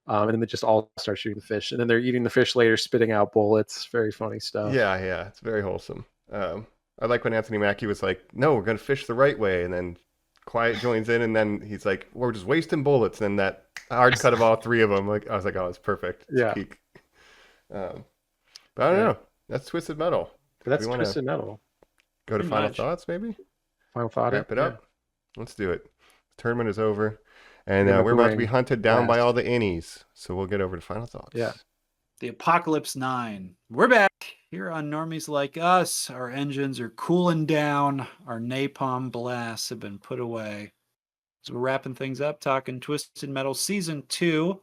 S9: And then they just all start shooting the fish, and then they're eating the fish later, spitting out bullets. Very funny stuff.
S8: Yeah, it's very wholesome. I like when Anthony Mackie was like, "No, we're gonna fish the right way," and then Quiet joins in, and then he's like, "We're just wasting bullets." And then that hard cut of all three of them, like I was like, "Oh, it's perfect." It's peak. But I don't know. That's Twisted Metal.
S9: But that's Twisted Metal.
S8: Go to final thoughts, maybe.
S9: Final thought.
S8: Wrap it up. Let's do it. The tournament is over. And we're about to be hunted down by all the innies. So we'll get over to final thoughts.
S9: Yeah.
S7: The Apocalypse 9. We're back here on Normies Like Us. Our engines are cooling down. Our napalm blasts have been put away. So we're wrapping things up, talking Twisted Metal Season 2.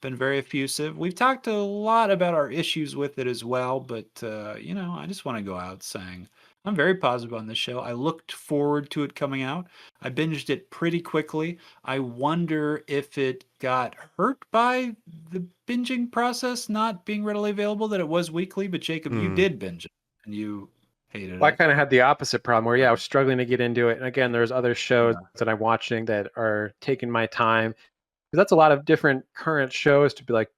S7: Been very effusive. We've talked a lot about our issues with it as well, but, I just want to go out saying I'm very positive on this show. I looked forward to it coming out. I binged it pretty quickly. I wonder if it got hurt by the binging process not being readily available, that it was weekly. But Jacob, you did binge it, and you hated it.
S9: I kind of had the opposite problem where, I was struggling to get into it. And again, there's other shows that I'm watching that are taking my time. Because that's a lot of different current shows to be like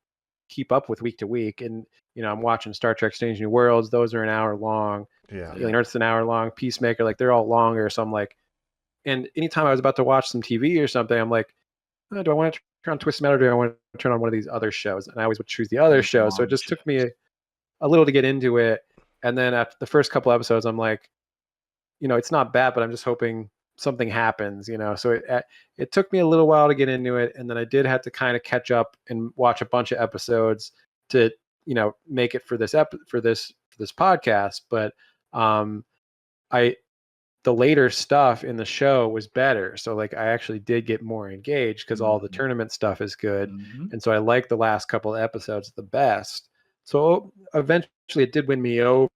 S9: keep up with week to week. And, I'm watching Star Trek Strange New Worlds. Those are an hour long.
S8: Yeah.
S9: Alien Earth's an hour long. Peacemaker, like they're all longer. So I'm like, and anytime I was about to watch some TV or something, I'm like, do I want to turn on Twisted Metal or do I want to turn on one of these other shows? And I always would choose the other show. So it just took me a little to get into it. And then after the first couple episodes, I'm like, it's not bad, but I'm just hoping something happens, So it took me a little while to get into it. And then I did have to kind of catch up and watch a bunch of episodes to, make it for this podcast. But the later stuff in the show was better. So like I actually did get more engaged because all the tournament stuff is good. And so I like the last couple of episodes the best. So eventually it did win me over,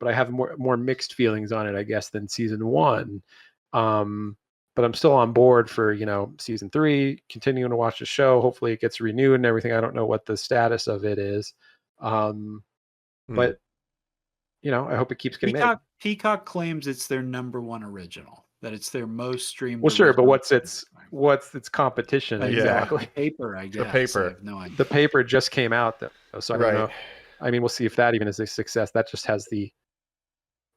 S9: but I have more mixed feelings on it, I guess, than season 1. But I'm still on board for, season 3, continuing to watch the show. Hopefully it gets renewed and everything. I don't know what the status of it is. But I hope it keeps getting made.
S7: Peacock claims it's their number 1 original, that it's their most streamed.
S9: Well, sure, but what's its competition exactly?
S7: The paper, I guess.
S8: The paper.
S7: I have no idea.
S9: The paper just came out, though, so I don't know. I mean, we'll see if that even is a success. That just has the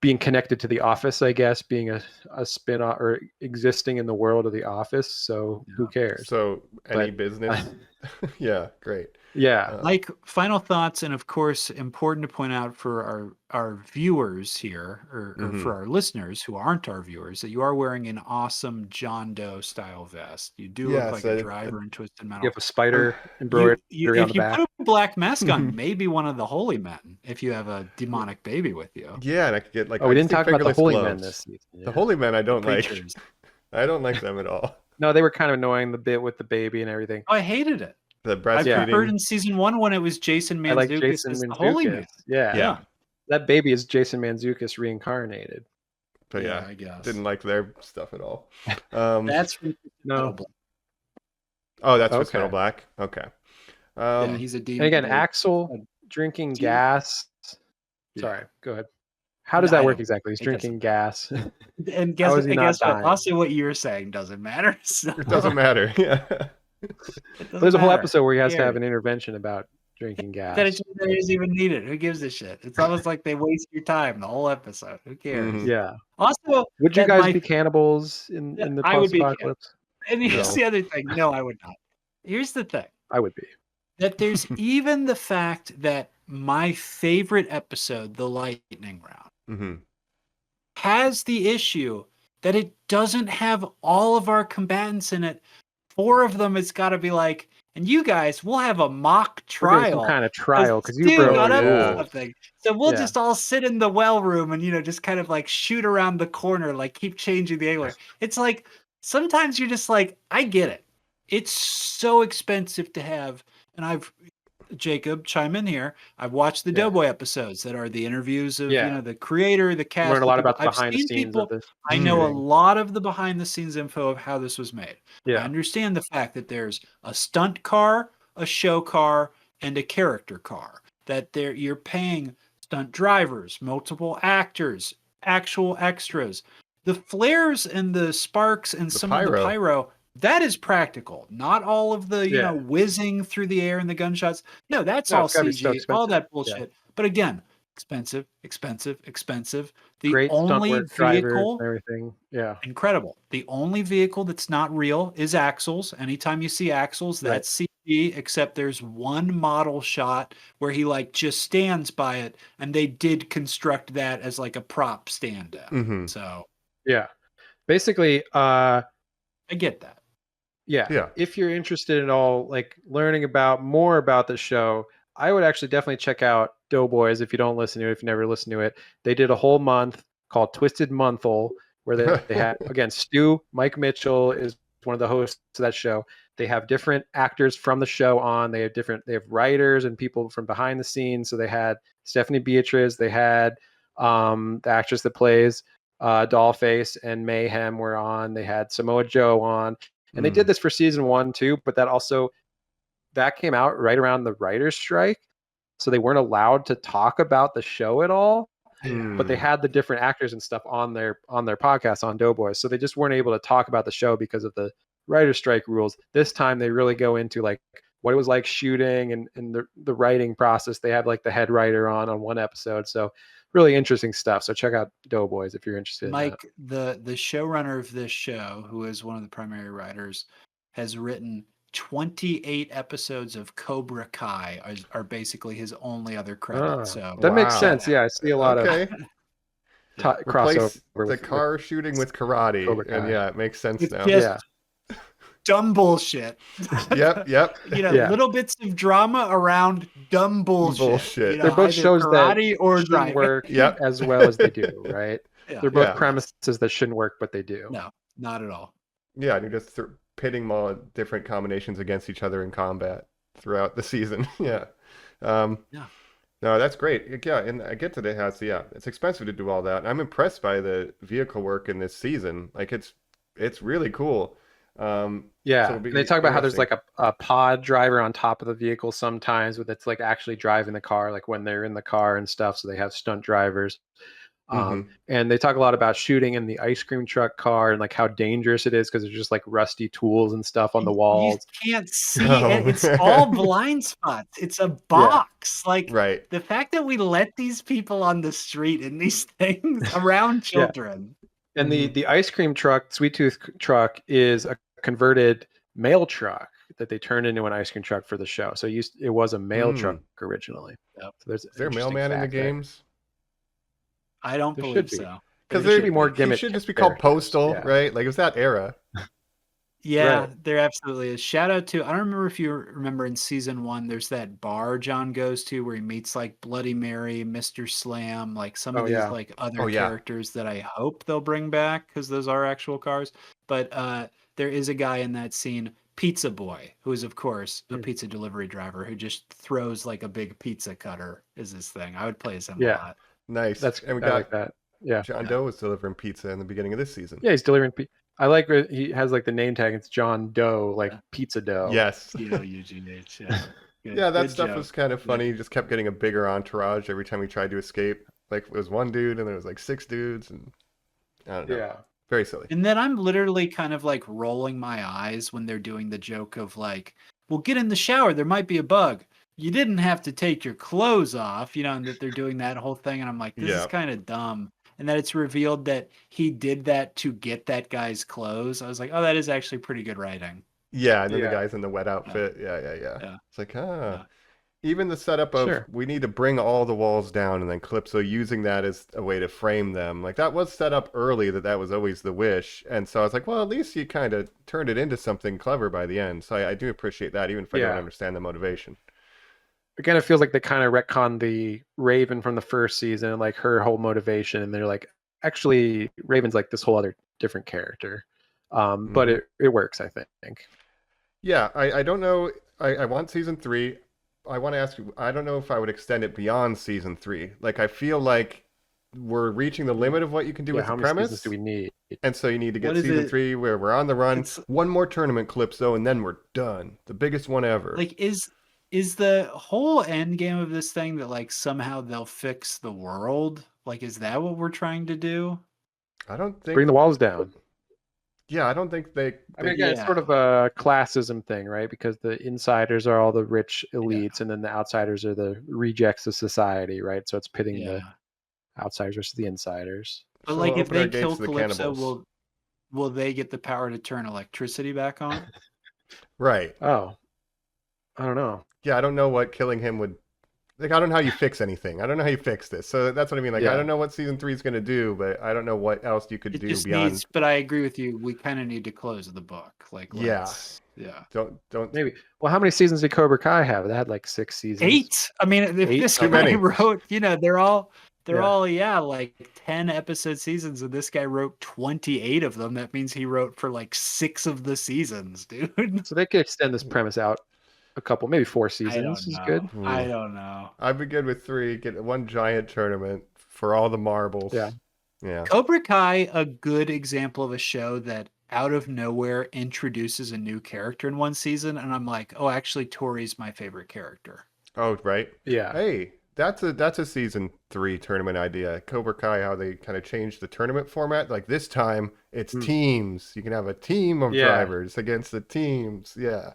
S9: being connected to The Office, I guess, being a spin-off or existing in the world of The Office. So who cares?
S8: So any business? Yeah, great.
S9: Yeah.
S7: Like final thoughts, and of course, important to point out for our viewers here, or for our listeners who aren't our viewers, that you are wearing an awesome John Doe style vest. You do look like a driver in Twisted Metal.
S9: You have a spider embroidered on the back.
S7: If you put a black mask on, maybe one of the holy men, if you have a demonic baby with you.
S8: Yeah, and I could get like.
S9: We didn't talk about the holy men this season.
S8: The holy men I don't like. I don't like them at all.
S9: No, they were kind of annoying, the bit with the baby and everything.
S7: Oh, I hated it.
S8: The
S7: I
S8: breastfeeding.
S7: preferred in season 1 when it was Jason
S9: I like
S7: Mantzoukas
S9: Jason
S7: as the Holy Man.
S9: Mantzoukas. Yeah.
S8: Yeah.
S9: That baby is Jason Mantzoukas reincarnated.
S8: But
S7: Yeah,
S8: yeah,
S7: I guess.
S8: didn't like their stuff at all.
S7: That's from
S9: No.
S8: Oh, that's
S9: Okay.
S8: what's Metal Black. Okay.
S7: Yeah, he's a demon.
S9: And again, Axel drinking
S7: Demon.
S9: gas.
S7: Yeah.
S9: Sorry, go ahead. How does
S7: I
S9: that work
S7: don't-
S9: exactly? He's
S7: it
S9: drinking gas.
S7: And
S9: How
S7: guess,
S9: is he
S7: and
S9: not
S7: guess what?
S9: dying?
S7: Also, what you're saying doesn't matter. So
S8: It doesn't matter. Yeah.
S7: it doesn't
S9: There's a whole
S7: matter.
S9: episode where he has to
S7: Who
S9: have an
S7: cares?
S9: intervention about drinking gas.
S7: That it isn't even needed. Who gives a shit? It's almost like they waste your time the whole episode. Who cares?
S8: Mhm.
S9: Yeah.
S7: Also,
S9: Would you
S7: that
S9: guys
S7: my-
S9: be cannibals in the
S7: I would be
S9: post-apocalypse?
S7: And here's
S9: No.
S7: the other thing. No, I would not. Here's the thing.
S9: I would be.
S7: That there's even the fact that my favorite episode, the lightning round,
S8: Mm-hmm.
S7: has the issue that it doesn't have all of our combatants in it. 4 of them, it's got to be like, and you guys, we'll have a mock
S9: We're doing
S7: trial.
S9: some kind of trial because you
S7: Dude,
S9: broke
S7: on
S9: the
S7: up to
S8: yeah.
S9: rules.
S7: something. So we'll
S9: Yeah.
S7: just all sit in the well room and, just kind of like shoot around the corner, like keep changing the angle. It's like, sometimes you're just like, I get it. It's so expensive to have. And Jacob, chime in here. I've watched the
S9: Yeah.
S7: Doughboy episodes that are the interviews of,
S9: Yeah.
S7: the creator, the cast.
S9: Learn a lot
S7: the
S9: about the
S7: people. I've
S9: behind the
S7: seen
S9: scenes
S7: people-
S9: of this.
S7: I know a
S9: thing.
S7: lot of the behind the scenes info of how this was made. I
S9: Yeah.
S7: understand the fact that there's a stunt car, a show car, and a character car. That you're paying stunt drivers, multiple actors, actual extras. The flares and the sparks and some of the
S8: pyro.
S7: pyro, that is practical. Not all of the,
S9: Yeah.
S7: whizzing through the air and the gunshots. No, that's
S9: No,
S7: all
S9: it's gotta be so
S7: CG, all
S9: expensive.
S7: that bullshit. But again, expensive. The
S9: Great stunt
S7: only
S9: work, drivers,
S7: vehicle
S9: and everything. Yeah.
S7: incredible. The only vehicle that's not real is axles. Anytime you see axles,
S9: Right.
S7: that's CG, except there's one model shot where he just stands by it, and they did construct that as like a prop stand down.
S8: Mm-hmm.
S7: So
S9: Yeah. Basically,
S7: I get that.
S8: Yeah.
S9: if you're interested at all, like learning more about the show, I would actually definitely check out Doughboys if you don't listen to it, if you never listen to it. They did a whole month called Twisted Monthful where they had, again, Stu, Mike Mitchell is one of the hosts of that show. They have different actors from the show on. They have writers and people from behind the scenes. So they had Stephanie Beatriz, they had the actress that plays Dollface and Mayhem were on. They had Samoa Joe on. And they did this for season 1 too, but that came out right around the writer's strike. So they weren't allowed to talk about the show at all. But they had the different actors and stuff on their podcast on Doughboys. So they just weren't able to talk about the show because of the writer's strike rules. This time they really go into like what it was like shooting and the writing process. They had like the head writer on one episode. So really interesting stuff. So check out Doughboys if you're interested in
S7: Mike, the showrunner of this show, who is one of the primary writers, has written 28 episodes of Cobra Kai are basically his only other credit. So
S9: that makes
S8: Wow.
S9: sense. Yeah, I see a lot of
S8: Replace
S9: crossover
S8: the car shooting with karate.
S9: Cobra Kai.
S8: And yeah, it makes sense
S7: It's
S8: now.
S7: just- dumb bullshit.
S8: Yep.
S9: Yeah.
S7: Little bits of drama around dumb bullshit.
S8: Bullshit.
S9: They're both
S7: either
S9: shows that
S7: karate or
S9: shouldn't
S7: driving.
S9: work
S8: Yep.
S9: as well as they do, right?
S7: Yeah.
S9: They're both
S8: Yeah.
S9: premises that shouldn't work, but they do.
S7: No, not at all.
S8: Yeah, and you're just pitting them all different combinations against each other in combat throughout the season. Yeah.
S7: Yeah.
S8: No, that's great. Yeah, and I get that it has. Yeah, it's expensive to do all that. I'm impressed by the vehicle work in this season. Like it's really cool.
S9: Yeah,
S8: So it'll be
S9: and they talk about how there's
S8: interesting.
S9: like a pod driver on top of the vehicle sometimes, but it's like actually driving the car, like when they're in the car and stuff. So they have stunt drivers. And they talk a lot about shooting in the ice cream truck car and like how dangerous it is because there's just like rusty tools and stuff on the walls.
S7: You can't see
S8: No.
S7: it. It's all blind spots. It's a box. Like
S8: Right.
S7: the fact that we let these people on the street in these things around children.
S9: And the ice cream truck, Sweet Tooth truck, is a converted mail truck that they turned into an ice cream truck for the show. So it was a mail truck originally.
S7: Yep.
S9: So there's
S8: Is there a
S9: interesting
S8: mailman in the
S9: fact there.
S8: games?
S7: I don't
S9: There
S7: believe
S9: should be.
S7: so.
S8: Because
S9: There should be more
S8: It
S9: gimmick
S8: should just be called
S9: characters,
S8: Postal,
S9: yeah.
S8: right? Like it was that era.
S7: Yeah,
S9: Right.
S7: there absolutely is. Shout out to, I don't remember if you remember in season 1, there's that bar John goes to where he meets like Bloody Mary, Mr. Slam, like some of
S9: Oh
S7: these
S9: yeah.
S7: like other
S8: Oh yeah.
S7: characters that I hope they'll bring back because those are actual cars. But there is a guy in that scene, Pizza Boy, who is of course a
S9: Mm.
S7: pizza delivery driver who just throws like a big pizza cutter is his thing. I would play as him a
S9: Yeah.
S7: lot.
S8: Nice. And we
S9: I
S8: got
S9: like that. Yeah.
S8: John Doe was delivering pizza in the beginning of this season.
S9: Yeah, he's delivering. I like where he has like the name tag. It's John Doe, like pizza dough.
S8: Yes.
S7: DOUGH. Yeah. Good,
S8: Yeah, that
S7: good
S8: stuff
S7: joke.
S8: was kind of funny. He just kept getting a bigger entourage every time he tried to escape. Like it was one dude and there was like 6 dudes and I don't know.
S9: Yeah.
S8: Very silly.
S7: And then I'm literally kind of like rolling my eyes when they're doing the joke of like, well, get in the shower. There might be a bug. You didn't have to take your clothes off, and that they're doing that whole thing. And I'm like, this is kind of dumb. And that it's revealed that he did that to get that guy's clothes. I was like, oh, that is actually pretty good writing.
S8: Yeah, and then the guy's in the wet outfit. Yeah. It's like, even the setup of we need to bring all the walls down and then Calypso using that as a way to frame them. Like that was set up early that was always the wish. And so I was like, well, at least you kind of turned it into something clever by the end. So I do appreciate that, even if I don't understand the motivation.
S9: Again, it feels like they kind of retconned the Raven from the first season, like her whole motivation. And they're like, actually, Raven's like this whole other different character. But it works, I think.
S8: Yeah, I don't know. I want season 3. I want to ask you, I don't know if I would extend it beyond season 3. Like, I feel like we're reaching the limit of what you can do with the premise.
S9: How many seasons do we need?
S8: And so you need to get season 3 where we're on the run. One more tournament, Calypso, and then we're done. The biggest one ever.
S7: Like, is the whole end game of this thing that like somehow they'll fix the world? Like, is that what we're trying to do?
S8: I don't think...
S9: Bring the walls down.
S8: Yeah, I don't think they...
S9: I mean, again, it's sort of a classism thing, right? Because the insiders are all the rich elites, and then the outsiders are the rejects of society, right? So it's pitting the outsiders versus the insiders.
S7: But like, if they kill Calypso, will they get the power to turn electricity back on?
S8: Right.
S9: Oh, I don't know.
S8: Yeah, I don't know what killing him would... Like, I don't know how you fix anything. I don't know how you fix this. So that's what I mean. Like, I don't know what season 3 is going to do, but I don't know what else you could do beyond...
S7: but I agree with you. We kind of need to close the book. Like, yeah.
S8: Don't...
S9: Maybe. Well, how many seasons did Cobra Kai have? They had like 6 seasons.
S7: 8. I mean, if this guy wrote, they're all like 10 episode seasons, and this guy wrote 28 of them. That means he wrote for like 6 of the seasons, dude.
S9: So they could extend this premise out a couple, maybe 4 seasons is good.
S7: I don't know.
S8: I'd be good with 3. Get one giant tournament for all the marbles. Yeah.
S7: Cobra Kai, a good example of a show that out of nowhere introduces a new character in one season, and I'm like, oh, actually, Tori's my favorite character.
S8: Oh, right.
S9: Yeah.
S8: Hey, that's a season 3 tournament idea. Cobra Kai, how they kind of changed the tournament format. Like this time, it's teams. You can have a team of drivers against the teams. Yeah.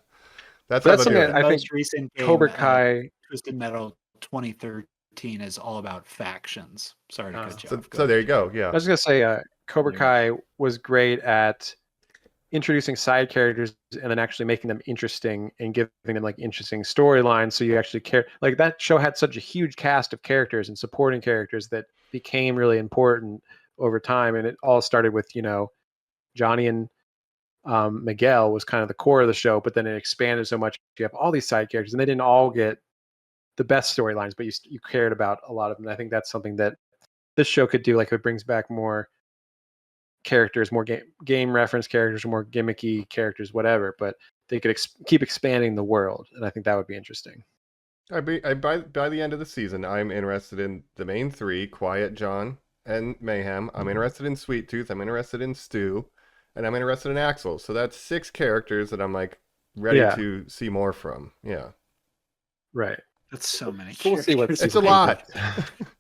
S8: That's
S9: something
S7: I think
S9: most
S7: recent game,
S9: Cobra Kai
S7: Twisted Metal 2013 is all about factions. Sorry to cut you off.
S8: So there you go. Yeah.
S9: I was gonna say Cobra Kai was great at introducing side characters and then actually making them interesting and giving them like interesting storylines. So you actually care. Like that show had such a huge cast of characters and supporting characters that became really important over time. And it all started with Johnny and Miguel was kind of the core of the show, but then it expanded so much. You have all these side characters, and they didn't all get the best storylines, but you cared about a lot of them. And I think that's something that this show could do. Like it brings back more characters, more game reference characters, more gimmicky characters, whatever. But they could keep expanding the world, and I think that would be interesting.
S8: By the end of the season, I'm interested in the main 3: Quiet, John, and Mayhem. I'm interested in Sweet Tooth. I'm interested in Stu. And I'm interested in Axel. So that's 6 characters that I'm like ready to see more from. Yeah.
S9: Right.
S7: That's so many characters.
S9: We'll see what
S8: it's a lot.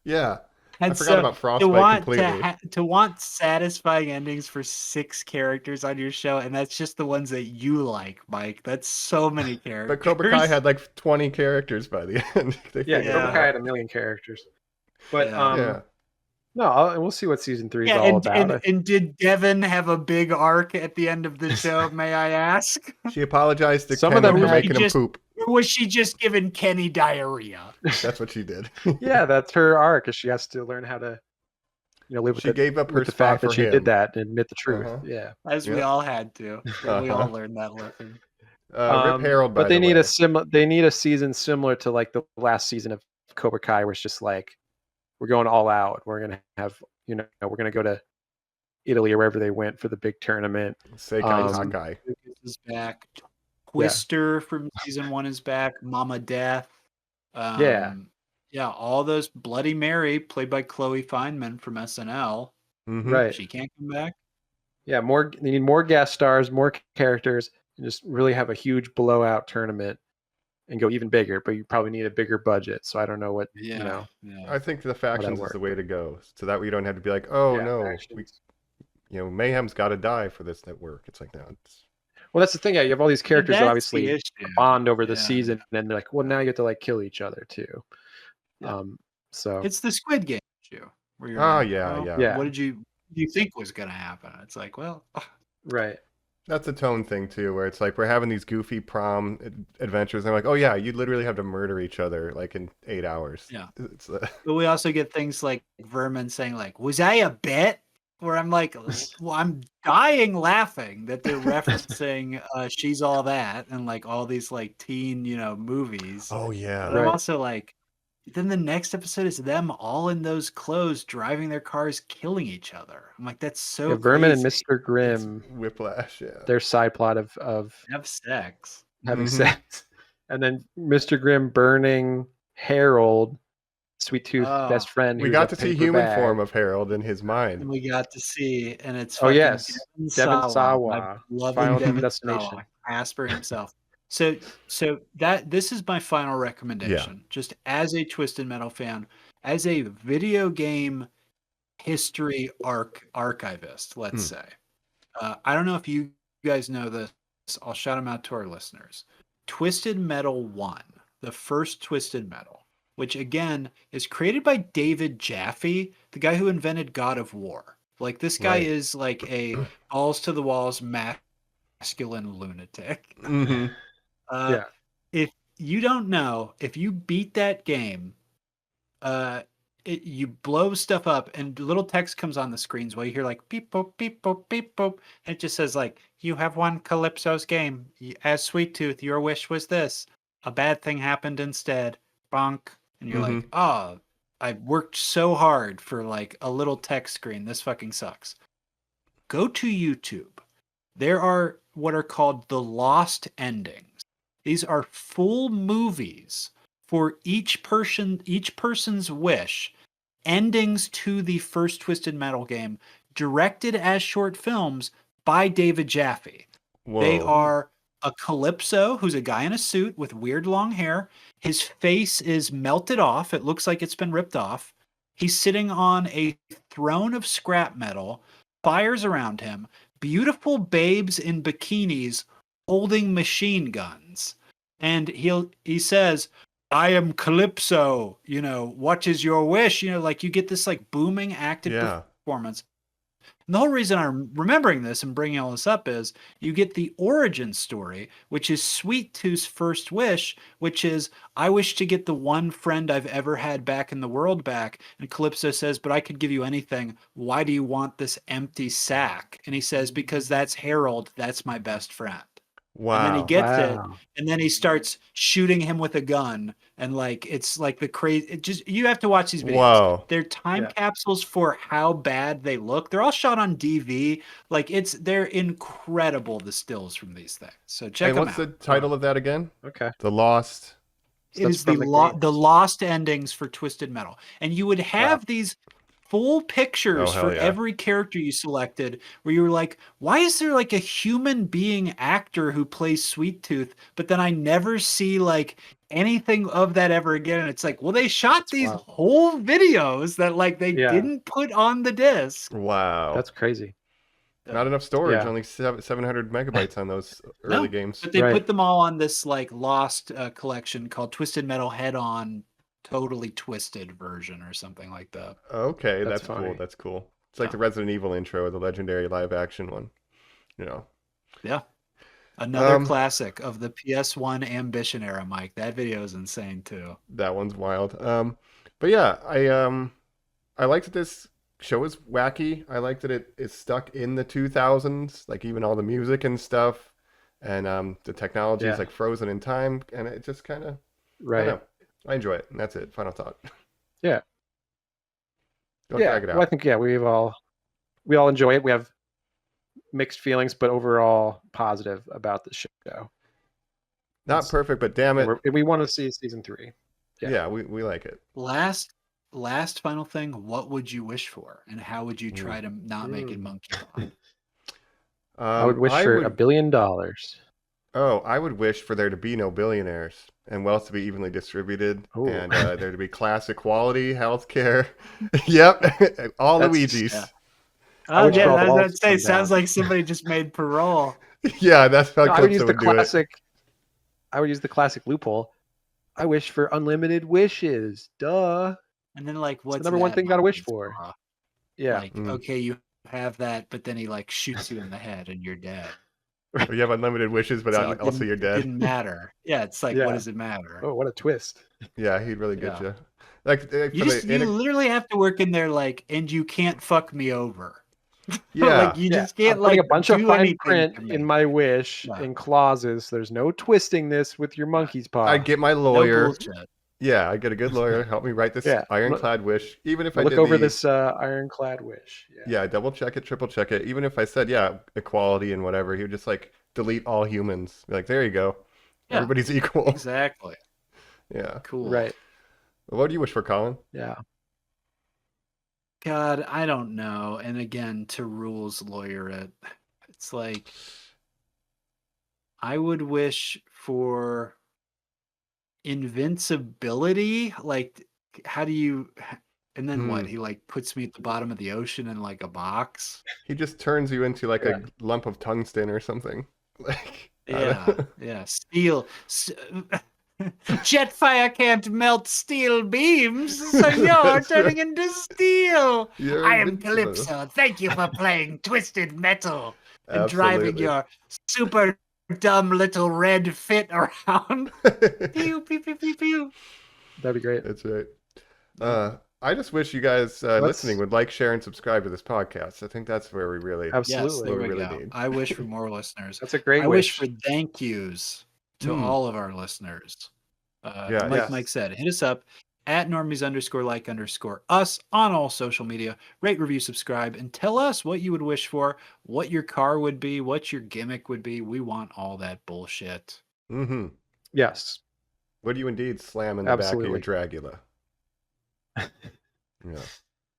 S8: Yeah.
S7: And
S8: I forgot about Frostbite completely.
S7: To want satisfying endings for 6 characters on your show, and that's just the ones that you like, Mike. That's so many characters.
S8: But Cobra Kai had like 20 characters by the end.
S9: Cobra Kai had 1 million characters. But no, we'll see what season 3 is all about.
S7: And did Devin have a big arc at the end of the show, may I ask?
S8: She apologized to Kenny for making him poop.
S7: Or was she just giving Kenny diarrhea?
S8: That's what she did.
S9: Yeah, that's her arc. She has to learn how to live
S8: She gave up her
S9: with the
S8: spot
S9: fact that
S8: for
S9: she
S8: him.
S9: did that and admit the truth.
S8: Uh-huh.
S9: Yeah.
S7: As we
S8: Yeah.
S7: all had to. We all learned that lesson.
S8: Rip Harold, by
S9: But they
S8: the
S9: need
S8: way.
S9: they need a season similar to like the last season of Cobra Kai, where it's just like we're going all out. We're gonna have we're gonna go to Italy or wherever they went for the big tournament.
S8: Seikai Takai.
S7: Lucas is back. Twister from season 1 is back. Mama Death. Yeah, all those Bloody Mary, played by Chloe Fineman from SNL.
S8: Mm-hmm.
S9: Right.
S7: She can't come back.
S9: Yeah, they need more guest stars, more characters, and just really have a huge blowout tournament and go even bigger. But you probably need a bigger budget. So I don't know what
S8: I think the factions is the way to go, so that we don't have to be like, oh no, Mayhem's got to die for this network. It's like, no.
S9: Well, that's the thing. Yeah, you have all these characters that obviously bond over the season, and then they're like, well, now you have to like kill each other too.
S7: Yeah.
S9: So
S7: it's the Squid Game issue. Where you're
S8: yeah.
S7: What did you think was going to happen? It's like, well,
S9: right.
S8: That's a tone thing too, where it's like we're having these goofy prom adventures, and I'm like, oh yeah, you literally have to murder each other like in 8 hours.
S7: Yeah. But we also get things like Vermin saying like, was I a bit? Where I'm like, well, I'm dying laughing that they're referencing She's All That and like all these like teen, movies.
S8: Oh yeah.
S7: But I'm also like, then the next episode is them all in those clothes driving their cars, killing each other. I'm like, that's so
S9: Vermin
S7: crazy.
S9: and Mr. Grimm,
S8: it's whiplash. Yeah.
S9: Their side plot of
S7: have sex,
S9: having sex, and then Mr. Grimm burning Harold, Sweet Tooth best friend.
S8: We got to see human form of Harold in his mind.
S7: And we got to see, and it's
S9: Devon Sawa,
S7: Final Destination, Asper himself. So that this is my final recommendation. Just as a Twisted Metal fan, as a video game history archivist, let's say. I don't know if you guys know this. I'll shout them out to our listeners. Twisted Metal 1, the first Twisted Metal, which again is created by David Jaffe, the guy who invented God of War. Like this guy is like a balls to the walls masculine lunatic.
S8: Mm-hmm.
S7: If you don't know, if you beat that game, you blow stuff up and little text comes on the screens while you hear like beep boop beep boop beep boop, and it just says like, you have won Calypso's game. As Sweet Tooth, your wish was this. A bad thing happened instead. Bonk. And you're like, oh, I worked so hard for like a little text screen. This fucking sucks. Go to YouTube. There are what are called the lost endings. These are full movies for each person's wish, endings to the first Twisted Metal game, directed as short films by David Jaffe.
S8: Whoa.
S7: They are a Calypso, who's a guy in a suit with weird long hair. His face is melted off. It looks like it's been ripped off. He's sitting on a throne of scrap metal, fires around him, beautiful babes in bikinis holding machine guns. And he says, I am Calypso, what is your wish? Like you get this like booming acted performance. And the whole reason I'm remembering this and bringing all this up is you get the origin story, which is Sweet Tooth's first wish, which is, I wish to get the one friend I've ever had back in the world back. And Calypso says, but I could give you anything. Why do you want this empty sack? And he says, because that's Harold. That's my best friend.
S8: Wow.
S7: And then he gets it, and then he starts shooting him with a gun, and like it's like the crazy. You have to watch these videos.
S8: Wow.
S7: They're time capsules for how bad they look. They're all shot on DV. Like they're incredible. The stills from these things. So check them out.
S8: What's the title of that again?
S9: Okay.
S8: The Lost.
S7: It is the lost endings for Twisted Metal, and you would have these full pictures for every character you selected, where you were like, why is there like a human being actor who plays Sweet Tooth, but then I never see like anything of that ever again? And it's like, well, they shot these whole videos that like they didn't put on the disc.
S8: Wow.
S9: That's crazy.
S8: Not enough storage, only 700 megabytes on those early games.
S7: But they put them all on this like lost collection called Twisted Metal Head On Totally Twisted version or something like that.
S8: Okay, that's cool. That's cool. It's like the Resident Evil intro, the legendary live action one.
S7: Yeah. Another classic of the PS1 Ambition era, Mike. That video is insane too.
S8: That one's wild. But yeah, I liked this show is wacky. I like that it is stuck in the 2000s, like even all the music and stuff, and the technology is like frozen in time, and it just kind of
S9: right.
S8: I enjoy it, and that's it. Final thought.
S9: Yeah.
S8: Go drag it out.
S9: Well, I think we all enjoy it. We have mixed feelings, but overall positive about the show.
S8: Not perfect, but damn it,
S9: we want to see season 3.
S8: Yeah, we like it.
S7: Last final thing. What would you wish for, and how would you try to not make it monkey pod?
S9: I would wish for $1 billion.
S8: Oh, I would wish for there to be no billionaires and wealth to be evenly distributed, and there to be class equality, healthcare. Yep, all Luigi's.
S7: Yeah. Oh yeah, I was about to say, sounds like somebody just made parole.
S8: Yeah, that's how
S9: I would use the classic. I would use the classic loophole. I wish for unlimited wishes. Duh.
S7: And then like, what's
S9: the number one thing you got to wish for? Yeah.
S7: Like, okay, you have that, but then he like shoots you in the head and you're dead.
S8: You have unlimited wishes, but also you're dead.
S7: Didn't matter. Yeah, it's like, what does it matter?
S9: Oh, what a twist.
S8: Yeah, he'd really get you. Like
S7: you literally have to work in there, like, and you can't fuck me over.
S8: Yeah,
S7: like you just can't like
S9: a bunch of fine print in my wish in clauses. There's no twisting this with your monkey's paw.
S8: I get my lawyer.
S7: No
S8: yeah, I get a good lawyer help me write this ironclad wish. Even if I
S9: look over this ironclad wish.
S8: Yeah, double check it, triple check it. Even if I said equality and whatever, he would just like delete all humans. Be like, there you go, everybody's equal.
S7: Exactly.
S8: Yeah.
S7: Cool.
S9: Right.
S8: What do you wish for, Colin?
S9: Yeah.
S7: God, I don't know. And again, to rules lawyer it. It's like I would wish for invincibility. Like, how do you? And then what? He like puts me at the bottom of the ocean in like a box.
S8: He just turns you into like a lump of tungsten or something. Like
S7: steel. Jetfire can't melt steel beams, so you're turning into steel. I am Calypso. Thank you for playing Twisted Metal and driving your super dumb little red fit around. Pew, pew, pew, pew, pew.
S9: That'd be great.
S8: That's right. I just wish you guys listening would like, share, and subscribe to this podcast. I think that's where we really
S7: need. I wish for more listeners.
S9: That's a great
S7: I wish for thank yous to all of our listeners. Mike said, hit us up at normies_like_us on all social media. Rate, review, subscribe, and tell us what you would wish for, what your car would be, what your gimmick would be. We want all that bullshit.
S8: Mm-hmm.
S9: Yes.
S8: Would you indeed slam in the back of your Dragula? Yeah.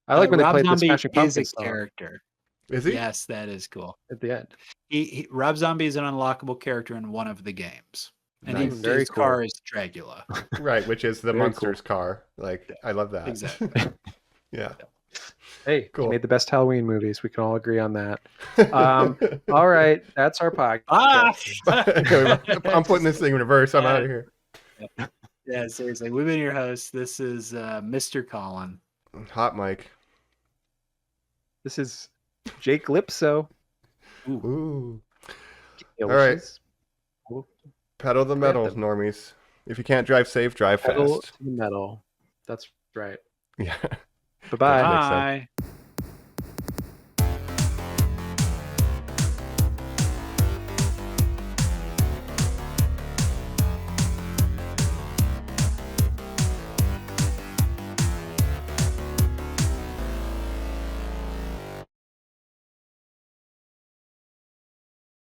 S9: I like when they
S7: Rob
S9: played the
S7: Zombie
S9: Smashing Pumpkins
S7: is a character.
S8: Is he?
S7: Yes, that is cool.
S9: At the end.
S7: Rob Zombie is an unlockable character in one of the games. And his
S9: cool.
S7: car is Dragula.
S8: Right, which is the monster's car. Like, I love that.
S7: Exactly.
S8: Yeah.
S9: Hey,
S8: cool.
S9: He made the best Halloween movies. We can all agree on that. All right, that's our podcast.
S8: I'm putting this thing in reverse. I'm out of here.
S7: Yeah, seriously. We've been your hosts. This is Mr. Colin.
S8: Hot Mike.
S9: This is Jake Lipso.
S8: Ooh. All right. Pedal the metal, normies. If you can't drive safe, drive
S9: Pedal
S8: fast.
S9: to the metal. That's right.
S8: Yeah.
S9: Bye-bye.
S7: Bye.